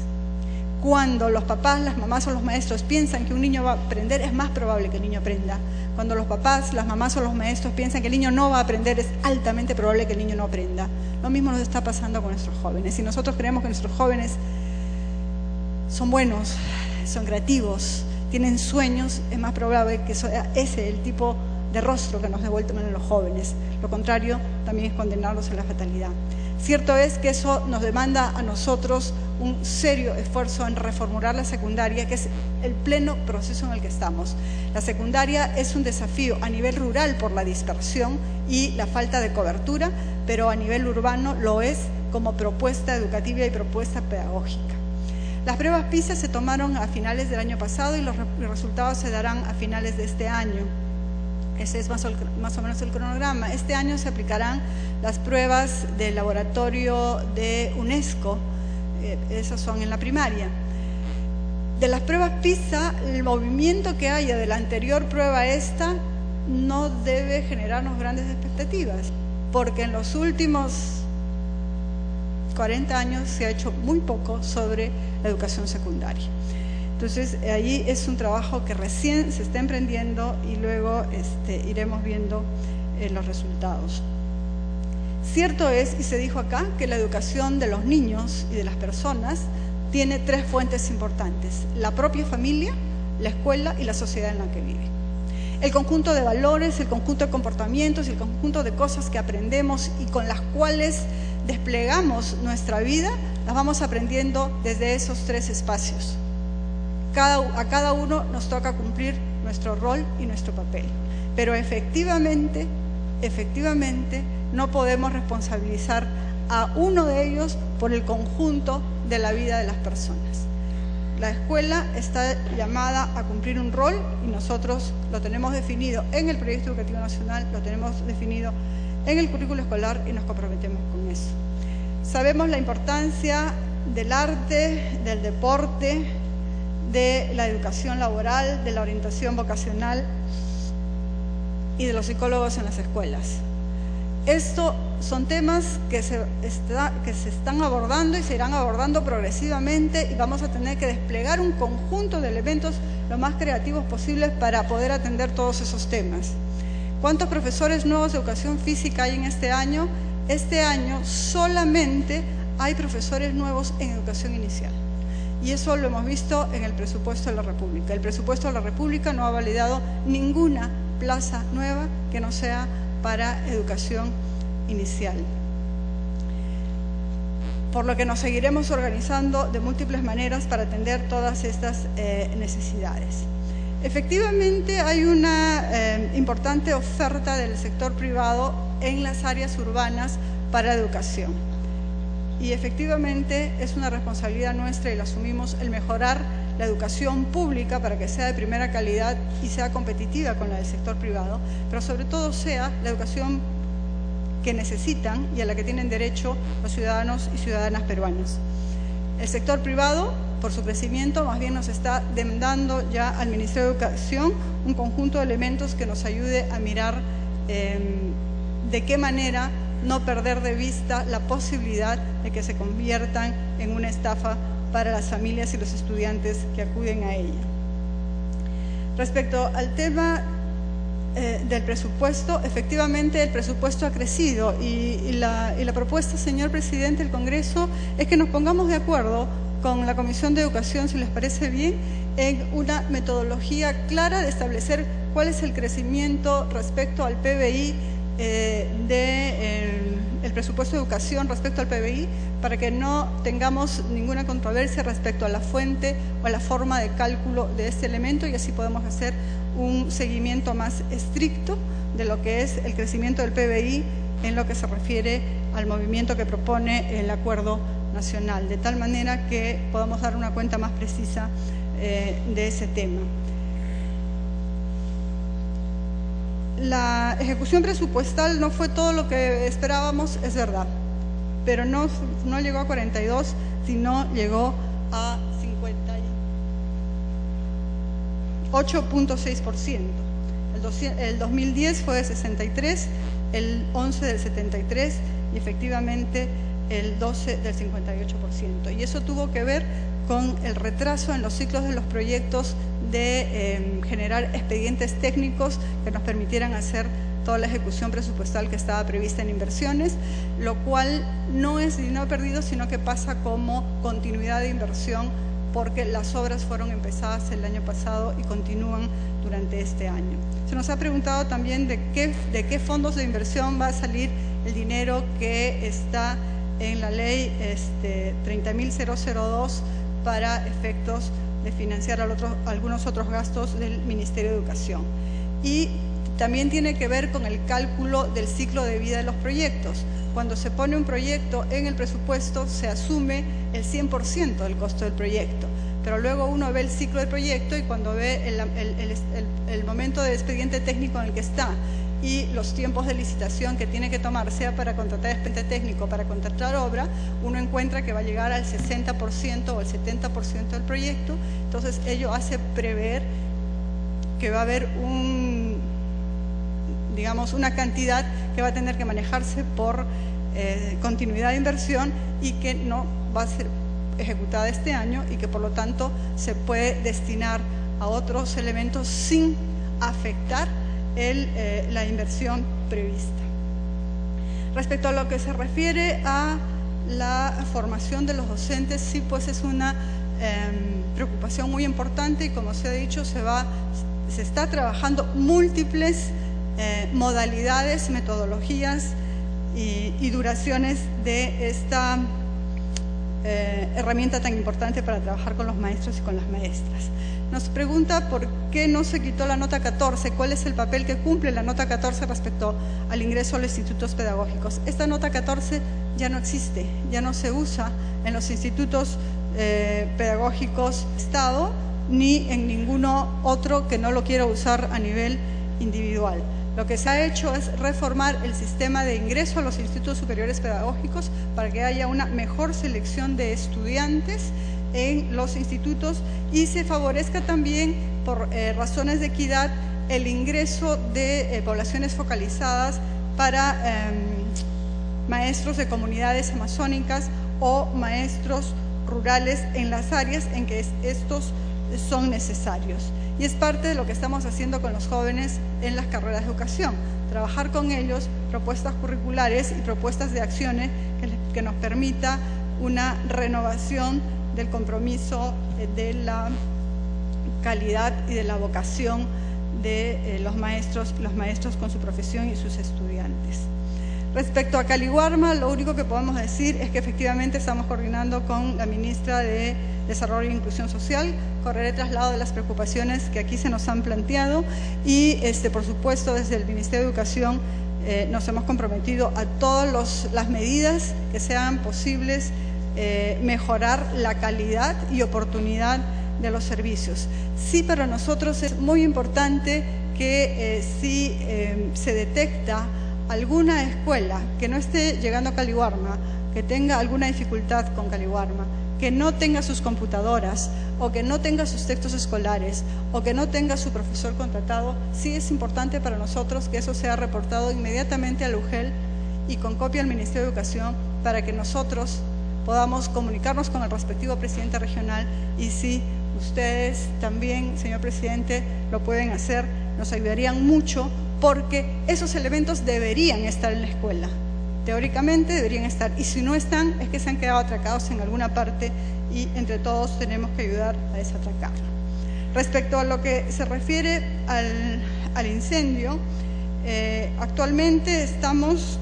Cuando los papás, las mamás o los maestros piensan que un niño va a aprender, es más probable que el niño aprenda. Cuando los papás, las mamás o los maestros piensan que el niño no va a aprender, es altamente probable que el niño no aprenda. Lo mismo nos está pasando con nuestros jóvenes. Si nosotros creemos que nuestros jóvenes son buenos, son creativos, tienen sueños, es más probable que ese es el tipo de rostro que nos devuelven los jóvenes. Lo contrario también es condenarlos a la fatalidad. Cierto es que eso nos demanda a nosotros un serio esfuerzo en reformular la secundaria, que es el pleno proceso en el que estamos. La secundaria es un desafío a nivel rural por la dispersión y la falta de cobertura, pero a nivel urbano lo es como propuesta educativa y propuesta pedagógica. Las pruebas PISA se tomaron a finales del año pasado y los resultados se darán a finales de este año. Ese es más o menos el cronograma. Este año se aplicarán las pruebas del laboratorio de UNESCO, esas son en la primaria. De las pruebas PISA, el movimiento que haya de la anterior prueba a esta no debe generarnos grandes expectativas, porque en los últimos 40 años se ha hecho muy poco sobre la educación secundaria. Entonces, ahí es un trabajo que recién se está emprendiendo y luego iremos viendo los resultados. Cierto es, y se dijo acá, que la educación de los niños y de las personas tiene tres fuentes importantes: la propia familia, la escuela y la sociedad en la que vive. El conjunto de valores, el conjunto de comportamientos y el conjunto de cosas que aprendemos y con las cuales desplegamos nuestra vida, las vamos aprendiendo desde esos tres espacios. A cada uno nos toca cumplir nuestro rol y nuestro papel, pero efectivamente no podemos responsabilizar a uno de ellos por el conjunto de la vida de las personas. La escuela está llamada a cumplir un rol y nosotros lo tenemos definido en el Proyecto Educativo Nacional, lo tenemos definido en el currículo escolar y nos comprometemos con eso. Sabemos la importancia del arte, del deporte, de la educación laboral, de la orientación vocacional y de los psicólogos en las escuelas. Estos son temas que se están abordando y se irán abordando progresivamente y vamos a tener que desplegar un conjunto de elementos lo más creativos posibles para poder atender todos esos temas. ¿Cuántos profesores nuevos de educación física hay en este año? Este año solamente hay profesores nuevos en educación inicial. Y eso lo hemos visto en el presupuesto de la República. El presupuesto de la República no ha validado ninguna plaza nueva que no sea para educación inicial. por lo que nos seguiremos organizando de múltiples maneras para atender todas estas necesidades. Efectivamente, hay una importante oferta del sector privado en las áreas urbanas para educación. Y efectivamente es una responsabilidad nuestra, y la asumimos, el mejorar la educación pública para que sea de primera calidad y sea competitiva con la del sector privado, pero sobre todo sea la educación que necesitan y a la que tienen derecho los ciudadanos y ciudadanas peruanos. El sector privado, por su crecimiento, más bien nos está demandando ya al Ministerio de Educación un conjunto de elementos que nos ayude a mirar de qué manera no perder de vista la posibilidad de que se conviertan en una estafa para las familias y los estudiantes que acuden a ella. Respecto al tema del presupuesto, efectivamente el presupuesto ha crecido y la propuesta, señor presidente del Congreso, es que nos pongamos de acuerdo con la Comisión de Educación, si les parece bien, en una metodología clara de establecer cuál es el crecimiento respecto al PBI el presupuesto de educación respecto al PBI, para que no tengamos ninguna controversia respecto a la fuente o a la forma de cálculo de este elemento, y así podemos hacer un seguimiento más estricto de lo que es el crecimiento del PBI en lo que se refiere al movimiento que propone el Acuerdo Nacional, de tal manera que podamos dar una cuenta más precisa de ese tema. La ejecución presupuestal no fue todo lo que esperábamos, es verdad, pero no llegó a 42, sino llegó a 58.6%. El 2010 fue de 63, el 11 del 73 y efectivamente el 12 del 58%. Y eso tuvo que ver con el retraso en los ciclos de los proyectos de generar expedientes técnicos que nos permitieran hacer toda la ejecución presupuestal que estaba prevista en inversiones, lo cual no es dinero perdido, sino que pasa como continuidad de inversión, porque las obras fueron empezadas el año pasado y continúan durante este año. Se nos ha preguntado también de qué fondos de inversión va a salir el dinero que está en la ley 30.002 para efectos de financiar algunos otros gastos del Ministerio de Educación. Y también tiene que ver con el cálculo del ciclo de vida de los proyectos. Cuando se pone un proyecto en el presupuesto, se asume el 100% del costo del proyecto, pero luego uno ve el ciclo del proyecto y cuando ve el momento de expediente técnico en el que está y los tiempos de licitación que tiene que tomar, sea para contratar expediente técnico o para contratar obra, uno encuentra que va a llegar al 60% o el 70% del proyecto. Entonces ello hace prever que va a haber una cantidad que va a tener que manejarse por continuidad de inversión y que no va a ser ejecutada este año y que por lo tanto se puede destinar a otros elementos sin afectar la inversión prevista. Respecto a lo que se refiere a la formación de los docentes, sí, pues es una preocupación muy importante y, como se ha dicho, se está trabajando múltiples modalidades, metodologías y duraciones de esta herramienta tan importante para trabajar con los maestros y con las maestras. Nos pregunta por qué no se quitó la nota 14, cuál es el papel que cumple la nota 14 respecto al ingreso a los institutos pedagógicos. Esta nota 14 ya no existe, ya no se usa en los institutos pedagógicos de Estado ni en ninguno otro que no lo quiera usar a nivel individual. Lo que se ha hecho es reformar el sistema de ingreso a los institutos superiores pedagógicos para que haya una mejor selección de estudiantes en los institutos y se favorezca también, por razones de equidad, el ingreso de poblaciones focalizadas para maestros de comunidades amazónicas o maestros rurales en las áreas en que estos son necesarios. Y es parte de lo que estamos haciendo con los jóvenes en las carreras de educación, trabajar con ellos propuestas curriculares y propuestas de acciones que nos permita una renovación del compromiso de la calidad y de la vocación de los maestros con su profesión y sus estudiantes. Respecto a Caliwarma, lo único que podemos decir es que efectivamente estamos coordinando con la ministra de Desarrollo e Inclusión Social, correré traslado de las preocupaciones que aquí se nos han planteado y, por supuesto, desde el Ministerio de Educación nos hemos comprometido a todas las medidas que sean posibles mejorar la calidad y oportunidad de los servicios. Sí, para nosotros es muy importante que si se detecta alguna escuela que no esté llegando a Caliwarma, que tenga alguna dificultad con Caliwarma, que no tenga sus computadoras o que no tenga sus textos escolares o que no tenga su profesor contratado, sí es importante para nosotros que eso sea reportado inmediatamente al UGEL y con copia al Ministerio de Educación para que nosotros podamos comunicarnos con el respectivo presidente regional y si ustedes también, señor presidente, lo pueden hacer, nos ayudarían mucho porque esos elementos deberían estar en la escuela. Teóricamente deberían estar y si no están es que se han quedado atracados en alguna parte y entre todos tenemos que ayudar a desatracarlo. Respecto a lo que se refiere al incendio, actualmente estamos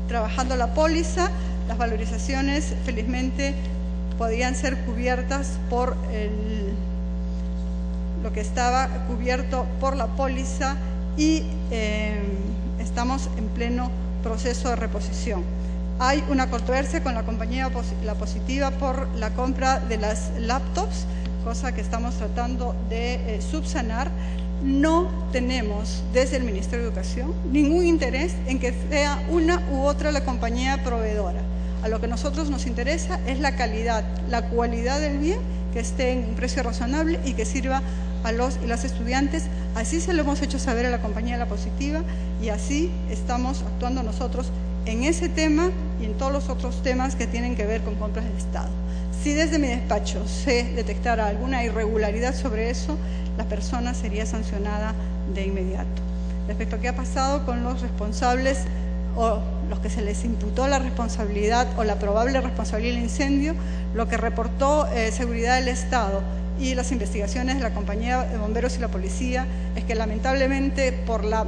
trabajando la póliza, las valorizaciones felizmente podían ser cubiertas por lo que estaba cubierto por la póliza y estamos en pleno proceso de reposición. Hay una controversia con la compañía La Positiva por la compra de las laptops, cosa que estamos tratando de subsanar. No tenemos desde el Ministerio de Educación ningún interés en que sea una u otra la compañía proveedora. A lo que a nosotros nos interesa es la calidad, la cualidad del bien, que esté en un precio razonable y que sirva a los y las estudiantes. Así se lo hemos hecho saber a la compañía La Positiva y así estamos actuando nosotros en ese tema y en todos los otros temas que tienen que ver con compras del Estado. Si desde mi despacho se detectara alguna irregularidad sobre eso, la persona sería sancionada de inmediato. Respecto a qué ha pasado con los responsables o los que se les imputó la responsabilidad o la probable responsabilidad del incendio, lo que reportó Seguridad del Estado y las investigaciones de la compañía de bomberos y la policía es que lamentablemente por la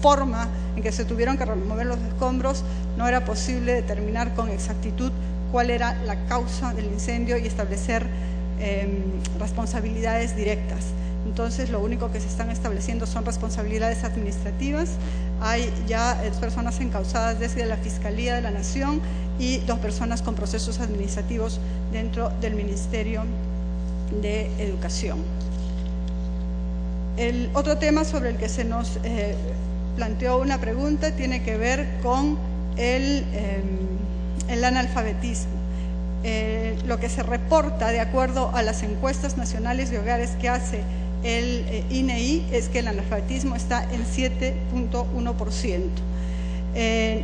forma en que se tuvieron que remover los escombros no era posible determinar con exactitud cuál era la causa del incendio y establecer responsabilidades directas. Entonces lo único que se están estableciendo son responsabilidades administrativas. Hay ya 2 personas encausadas desde la Fiscalía de la Nación y 2 personas con procesos administrativos dentro del Ministerio de Educación. El otro tema sobre el que se nos planteó una pregunta tiene que ver con el analfabetismo. Lo que se reporta de acuerdo a las encuestas nacionales de hogares que hace el INEI es que el analfabetismo está en 7.1%.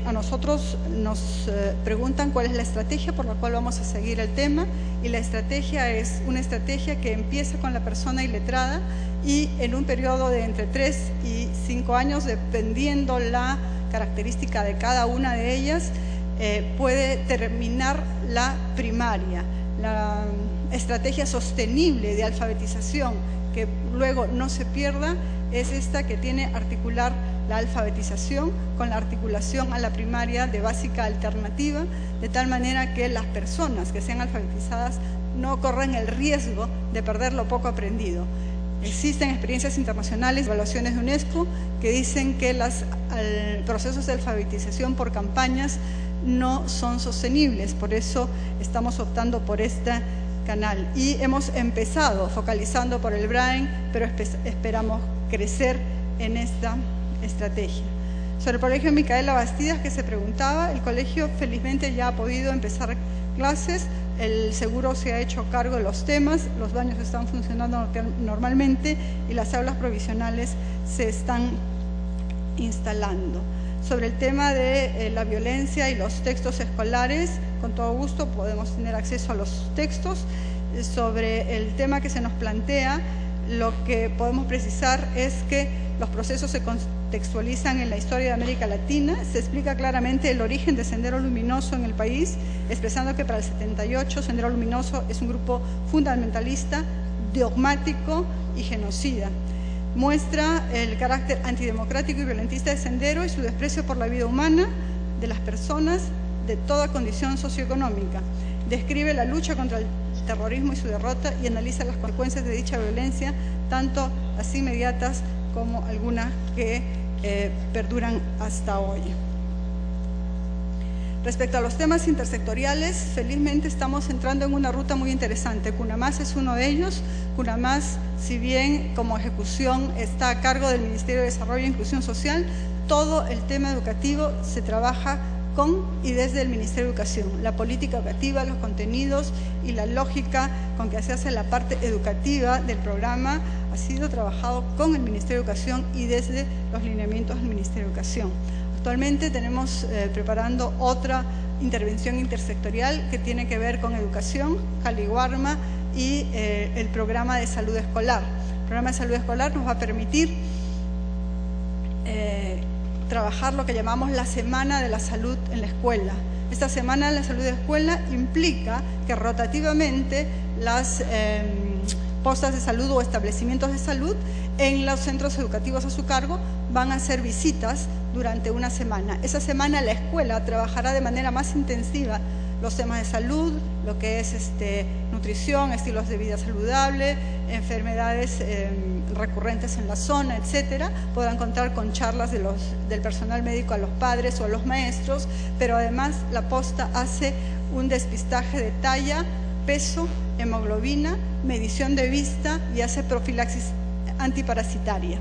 A nosotros nos preguntan cuál es la estrategia por la cual vamos a seguir el tema y la estrategia es una estrategia que empieza con la persona iletrada y en un periodo de entre 3 y 5 años, dependiendo la característica de cada una de ellas, puede terminar la primaria. La estrategia sostenible de alfabetización que luego no se pierda es esta que tiene articular la alfabetización con la articulación a la primaria de básica alternativa, de tal manera que las personas que sean alfabetizadas no corren el riesgo de perder lo poco aprendido. Existen experiencias internacionales, evaluaciones de UNESCO, que dicen que los procesos de alfabetización por campañas no son sostenibles, por eso estamos optando por este canal. Y hemos empezado focalizando por el Braille, pero esperamos crecer en esta estrategia. Sobre el colegio Micaela Bastidas que se preguntaba, el colegio felizmente ya ha podido empezar clases, el seguro se ha hecho cargo de los temas, los baños están funcionando normalmente y las aulas provisionales se están instalando. Sobre el tema de la violencia y los textos escolares, con todo gusto podemos tener acceso a los textos. Sobre el tema que se nos plantea, lo que podemos precisar es que los procesos se contextualizan en la historia de América Latina, se explica claramente el origen de Sendero Luminoso en el país, expresando que para el 78 Sendero Luminoso es un grupo fundamentalista, dogmático y genocida. Muestra el carácter antidemocrático y violentista de Sendero y su desprecio por la vida humana de las personas de toda condición socioeconómica. Describe la lucha contra el terrorismo y su derrota y analiza las consecuencias de dicha violencia, tanto las inmediatas como algunas que perduran hasta hoy. Respecto a los temas intersectoriales, felizmente estamos entrando en una ruta muy interesante. CUNAMAS es uno de ellos. CUNAMAS, si bien como ejecución está a cargo del Ministerio de Desarrollo e Inclusión Social, todo el tema educativo se trabaja con y desde el Ministerio de Educación. La política educativa, los contenidos y la lógica con que se hace la parte educativa del programa ha sido trabajado con el Ministerio de Educación y desde los lineamientos del Ministerio de Educación. Actualmente tenemos preparando otra intervención intersectorial que tiene que ver con educación, Caliwarma y el programa de salud escolar. El programa de salud escolar nos va a permitir trabajar lo que llamamos la Semana de la Salud en la Escuela. Esta Semana de la Salud de la Escuela implica que rotativamente las postas de salud o establecimientos de salud en los centros educativos a su cargo van a hacer visitas durante una semana. Esa semana la escuela trabajará de manera más intensiva los temas de salud, lo que es nutrición, estilos de vida saludable, enfermedades recurrentes en la zona, etcétera. Podrán contar con charlas del personal médico a los padres o a los maestros, pero además la posta hace un despistaje de talla, peso, hemoglobina, medición de vista y hace profilaxis antiparasitaria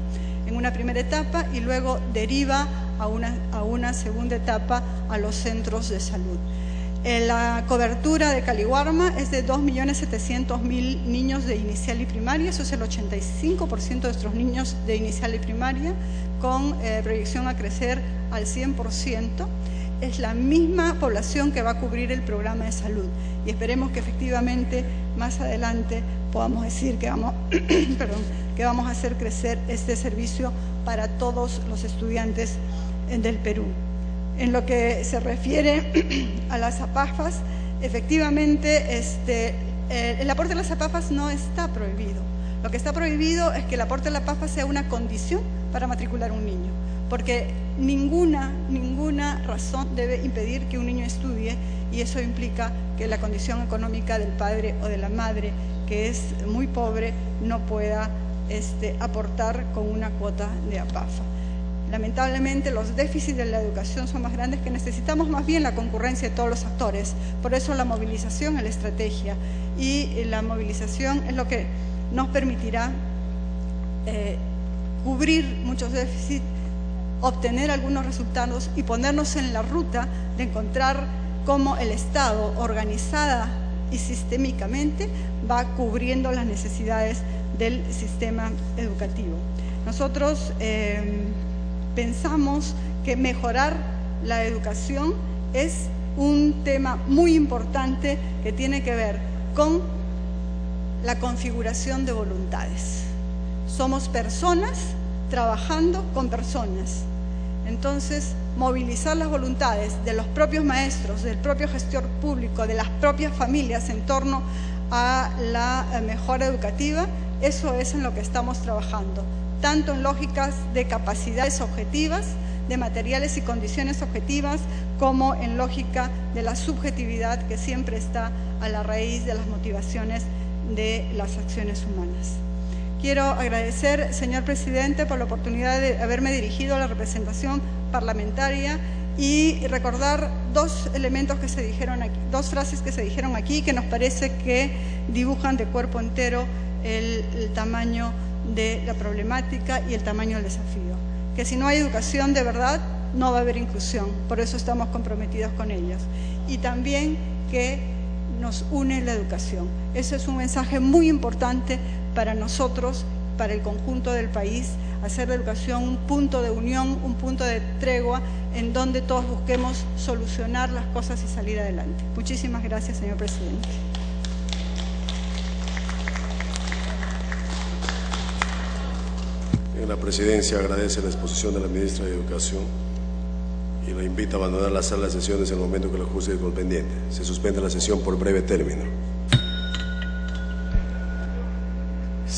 en una primera etapa y luego deriva a una segunda etapa a los centros de salud. La cobertura de Caliwarma es de 2.700.000 niños de inicial y primaria, eso es el 85% de nuestros niños de inicial y primaria, con proyección a crecer al 100%. Es la misma población que va a cubrir el programa de salud y esperemos que efectivamente más adelante podamos decir que vamos a hacer crecer este servicio para todos los estudiantes del Perú. En lo que se refiere a las APAFAS, efectivamente el aporte de las APAFAS no está prohibido. Lo que está prohibido es que el aporte de la APAFAS sea una condición para matricular un niño, porque ninguna razón debe impedir que un niño estudie y eso implica que la condición económica del padre o de la madre, que es muy pobre, no pueda aportar con una cuota de APAFA. Lamentablemente los déficits de la educación son más grandes, que necesitamos más bien la concurrencia de todos los actores. Por eso la movilización es la estrategia y la movilización es lo que nos permitirá cubrir muchos déficits, obtener algunos resultados y ponernos en la ruta de encontrar cómo el Estado, organizada y sistémicamente, va cubriendo las necesidades del sistema educativo. Nosotros pensamos que mejorar la educación es un tema muy importante que tiene que ver con la configuración de voluntades. Somos personas trabajando con personas. Entonces, movilizar las voluntades de los propios maestros, del propio gestor público, de las propias familias en torno a la mejora educativa, eso es en lo que estamos trabajando, tanto en lógicas de capacidades objetivas, de materiales y condiciones objetivas, como en lógica de la subjetividad que siempre está a la raíz de las motivaciones de las acciones humanas. Quiero agradecer, señor presidente, por la oportunidad de haberme dirigido a la representación parlamentaria y recordar dos elementos que se dijeron aquí, dos frases que se dijeron aquí que nos parece que dibujan de cuerpo entero el tamaño de la problemática y el tamaño del desafío. Que si no hay educación de verdad, no va a haber inclusión, por eso estamos comprometidos con ellos. Y también que nos une la educación. Ese es un mensaje muy importante para nosotros, para el conjunto del país, hacer de educación un punto de unión, un punto de tregua, en donde todos busquemos solucionar las cosas y salir adelante. Muchísimas gracias, señor presidente. La presidencia agradece la exposición de la ministra de Educación y la invita a abandonar la sala de sesiones en el momento que la justicia es pendiente. Se suspende la sesión por breve término.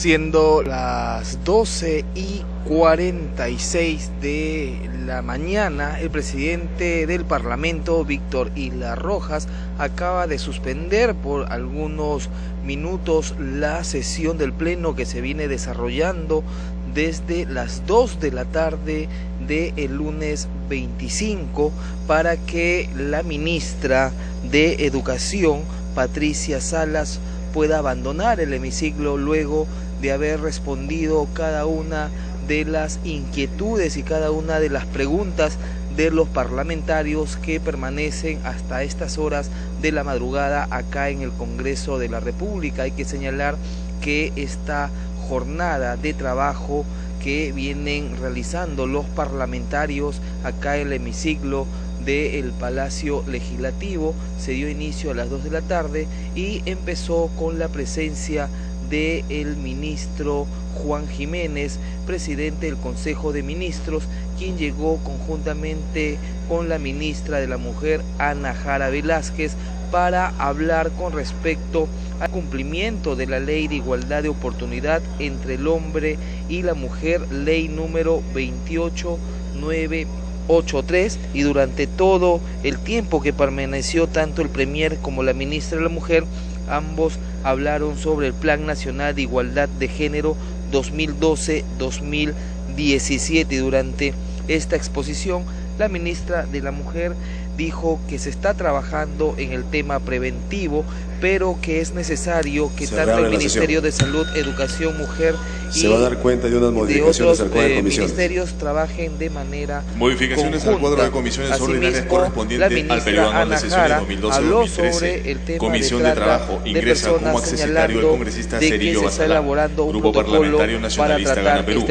Siendo las 12:46 de la mañana, el presidente del Parlamento, Víctor Isla Rojas, acaba de suspender por algunos minutos la sesión del Pleno que se viene desarrollando desde las 2 de la tarde del lunes 25 para que la ministra de Educación, Patricia Salas, pueda abandonar el hemiciclo luego de haber respondido cada una de las inquietudes y cada una de las preguntas de los parlamentarios que permanecen hasta estas horas de la madrugada acá en el Congreso de la República. Hay que señalar que esta jornada de trabajo que vienen realizando los parlamentarios acá en el hemiciclo del Palacio Legislativo se dio inicio a las 2 de la tarde y empezó con la presencia del ministro Juan Jiménez, presidente del Consejo de Ministros, quien llegó conjuntamente con la ministra de la Mujer, Ana Jara Velázquez, para hablar con respecto al cumplimiento de la Ley de Igualdad de Oportunidad entre el hombre y la mujer, ley número 28983, y durante todo el tiempo que permaneció tanto el premier como la ministra de la Mujer, ambos hablaron sobre el Plan Nacional de Igualdad de Género 2012-2017. Y durante esta exposición, la ministra de la Mujer dijo que se está trabajando en el tema preventivo, pero que es necesario que tanto el Ministerio de Salud, Educación, Mujer se va a dar cuenta de unas modificaciones al cuadro de comisiones. Ministerios trabajen de manera modificaciones conjunta. al cuadro de comisiones ordinarias correspondiente al periodo anual de sesiones 2012-2013. Comisión de Trabajo ingresa como accesitario el congresista Cerillo Basalá, Grupo Parlamentario Nacionalista Gana Perú.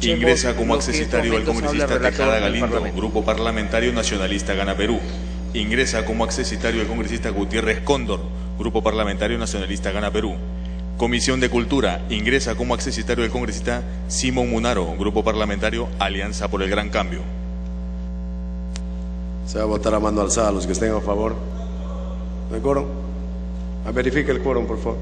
Ingresa como accesitario el congresista Tejada Galindo, Grupo Parlamentario Nacionalista Gana Perú. Ingresa como accesitario el congresista Gutiérrez Cóndor, Grupo Parlamentario Nacionalista Gana Perú. Comisión de Cultura, ingresa como accesitario el congresista Simón Munaro, Grupo Parlamentario Alianza por el Gran Cambio. Se va a votar a mano alzada los que estén a favor. ¿De acuerdo? Verifique el quórum, por favor.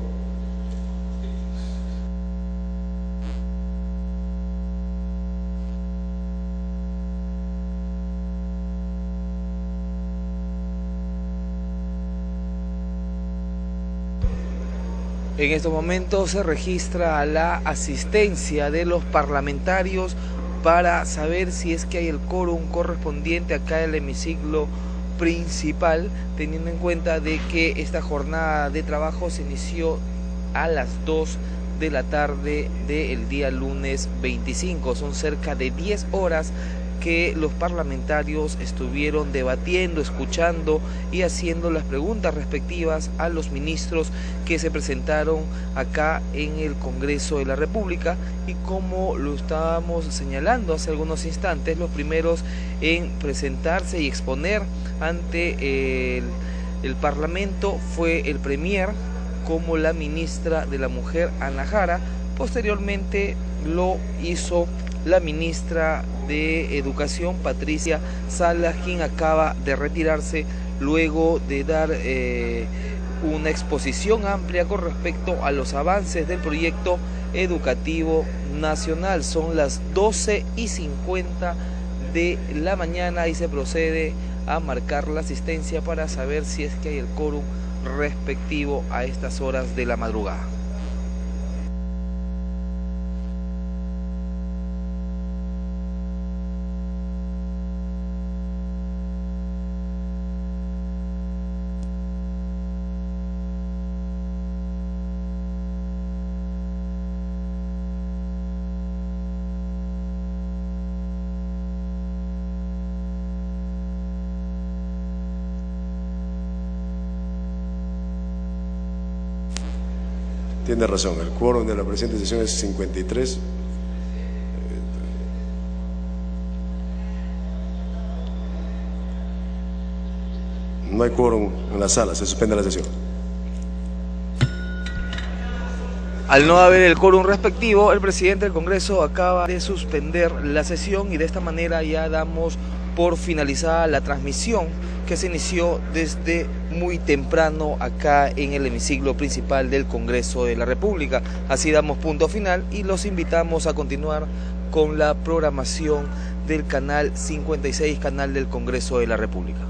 En estos momentos se registra la asistencia de los parlamentarios para saber si es que hay el quórum correspondiente acá en el hemiciclo principal, teniendo en cuenta de que esta jornada de trabajo se inició a las 2 de la tarde del día lunes 25. Son cerca de 10 horas que los parlamentarios estuvieron debatiendo, escuchando y haciendo las preguntas respectivas a los ministros que se presentaron acá en el Congreso de la República. Y como lo estábamos señalando hace algunos instantes, los primeros en presentarse y exponer ante el Parlamento fue el premier como la ministra de la Mujer, Ana Jara. Posteriormente lo hizo la ministra de Educación, Patricia Salas, quien acaba de retirarse luego de dar una exposición amplia con respecto a los avances del proyecto educativo nacional. Son las 12:50 de la mañana y se procede a marcar la asistencia para saber si es que hay el quórum respectivo a estas horas de la madrugada. Tiene razón, el quórum de la presente sesión es 53. No hay quórum en la sala, se suspende la sesión. Al no haber el quórum respectivo, el presidente del Congreso acaba de suspender la sesión y de esta manera ya damos por finalizada la transmisión que se inició desde muy temprano acá en el hemiciclo principal del Congreso de la República. Así damos punto final y los invitamos a continuar con la programación del canal 56, canal del Congreso de la República.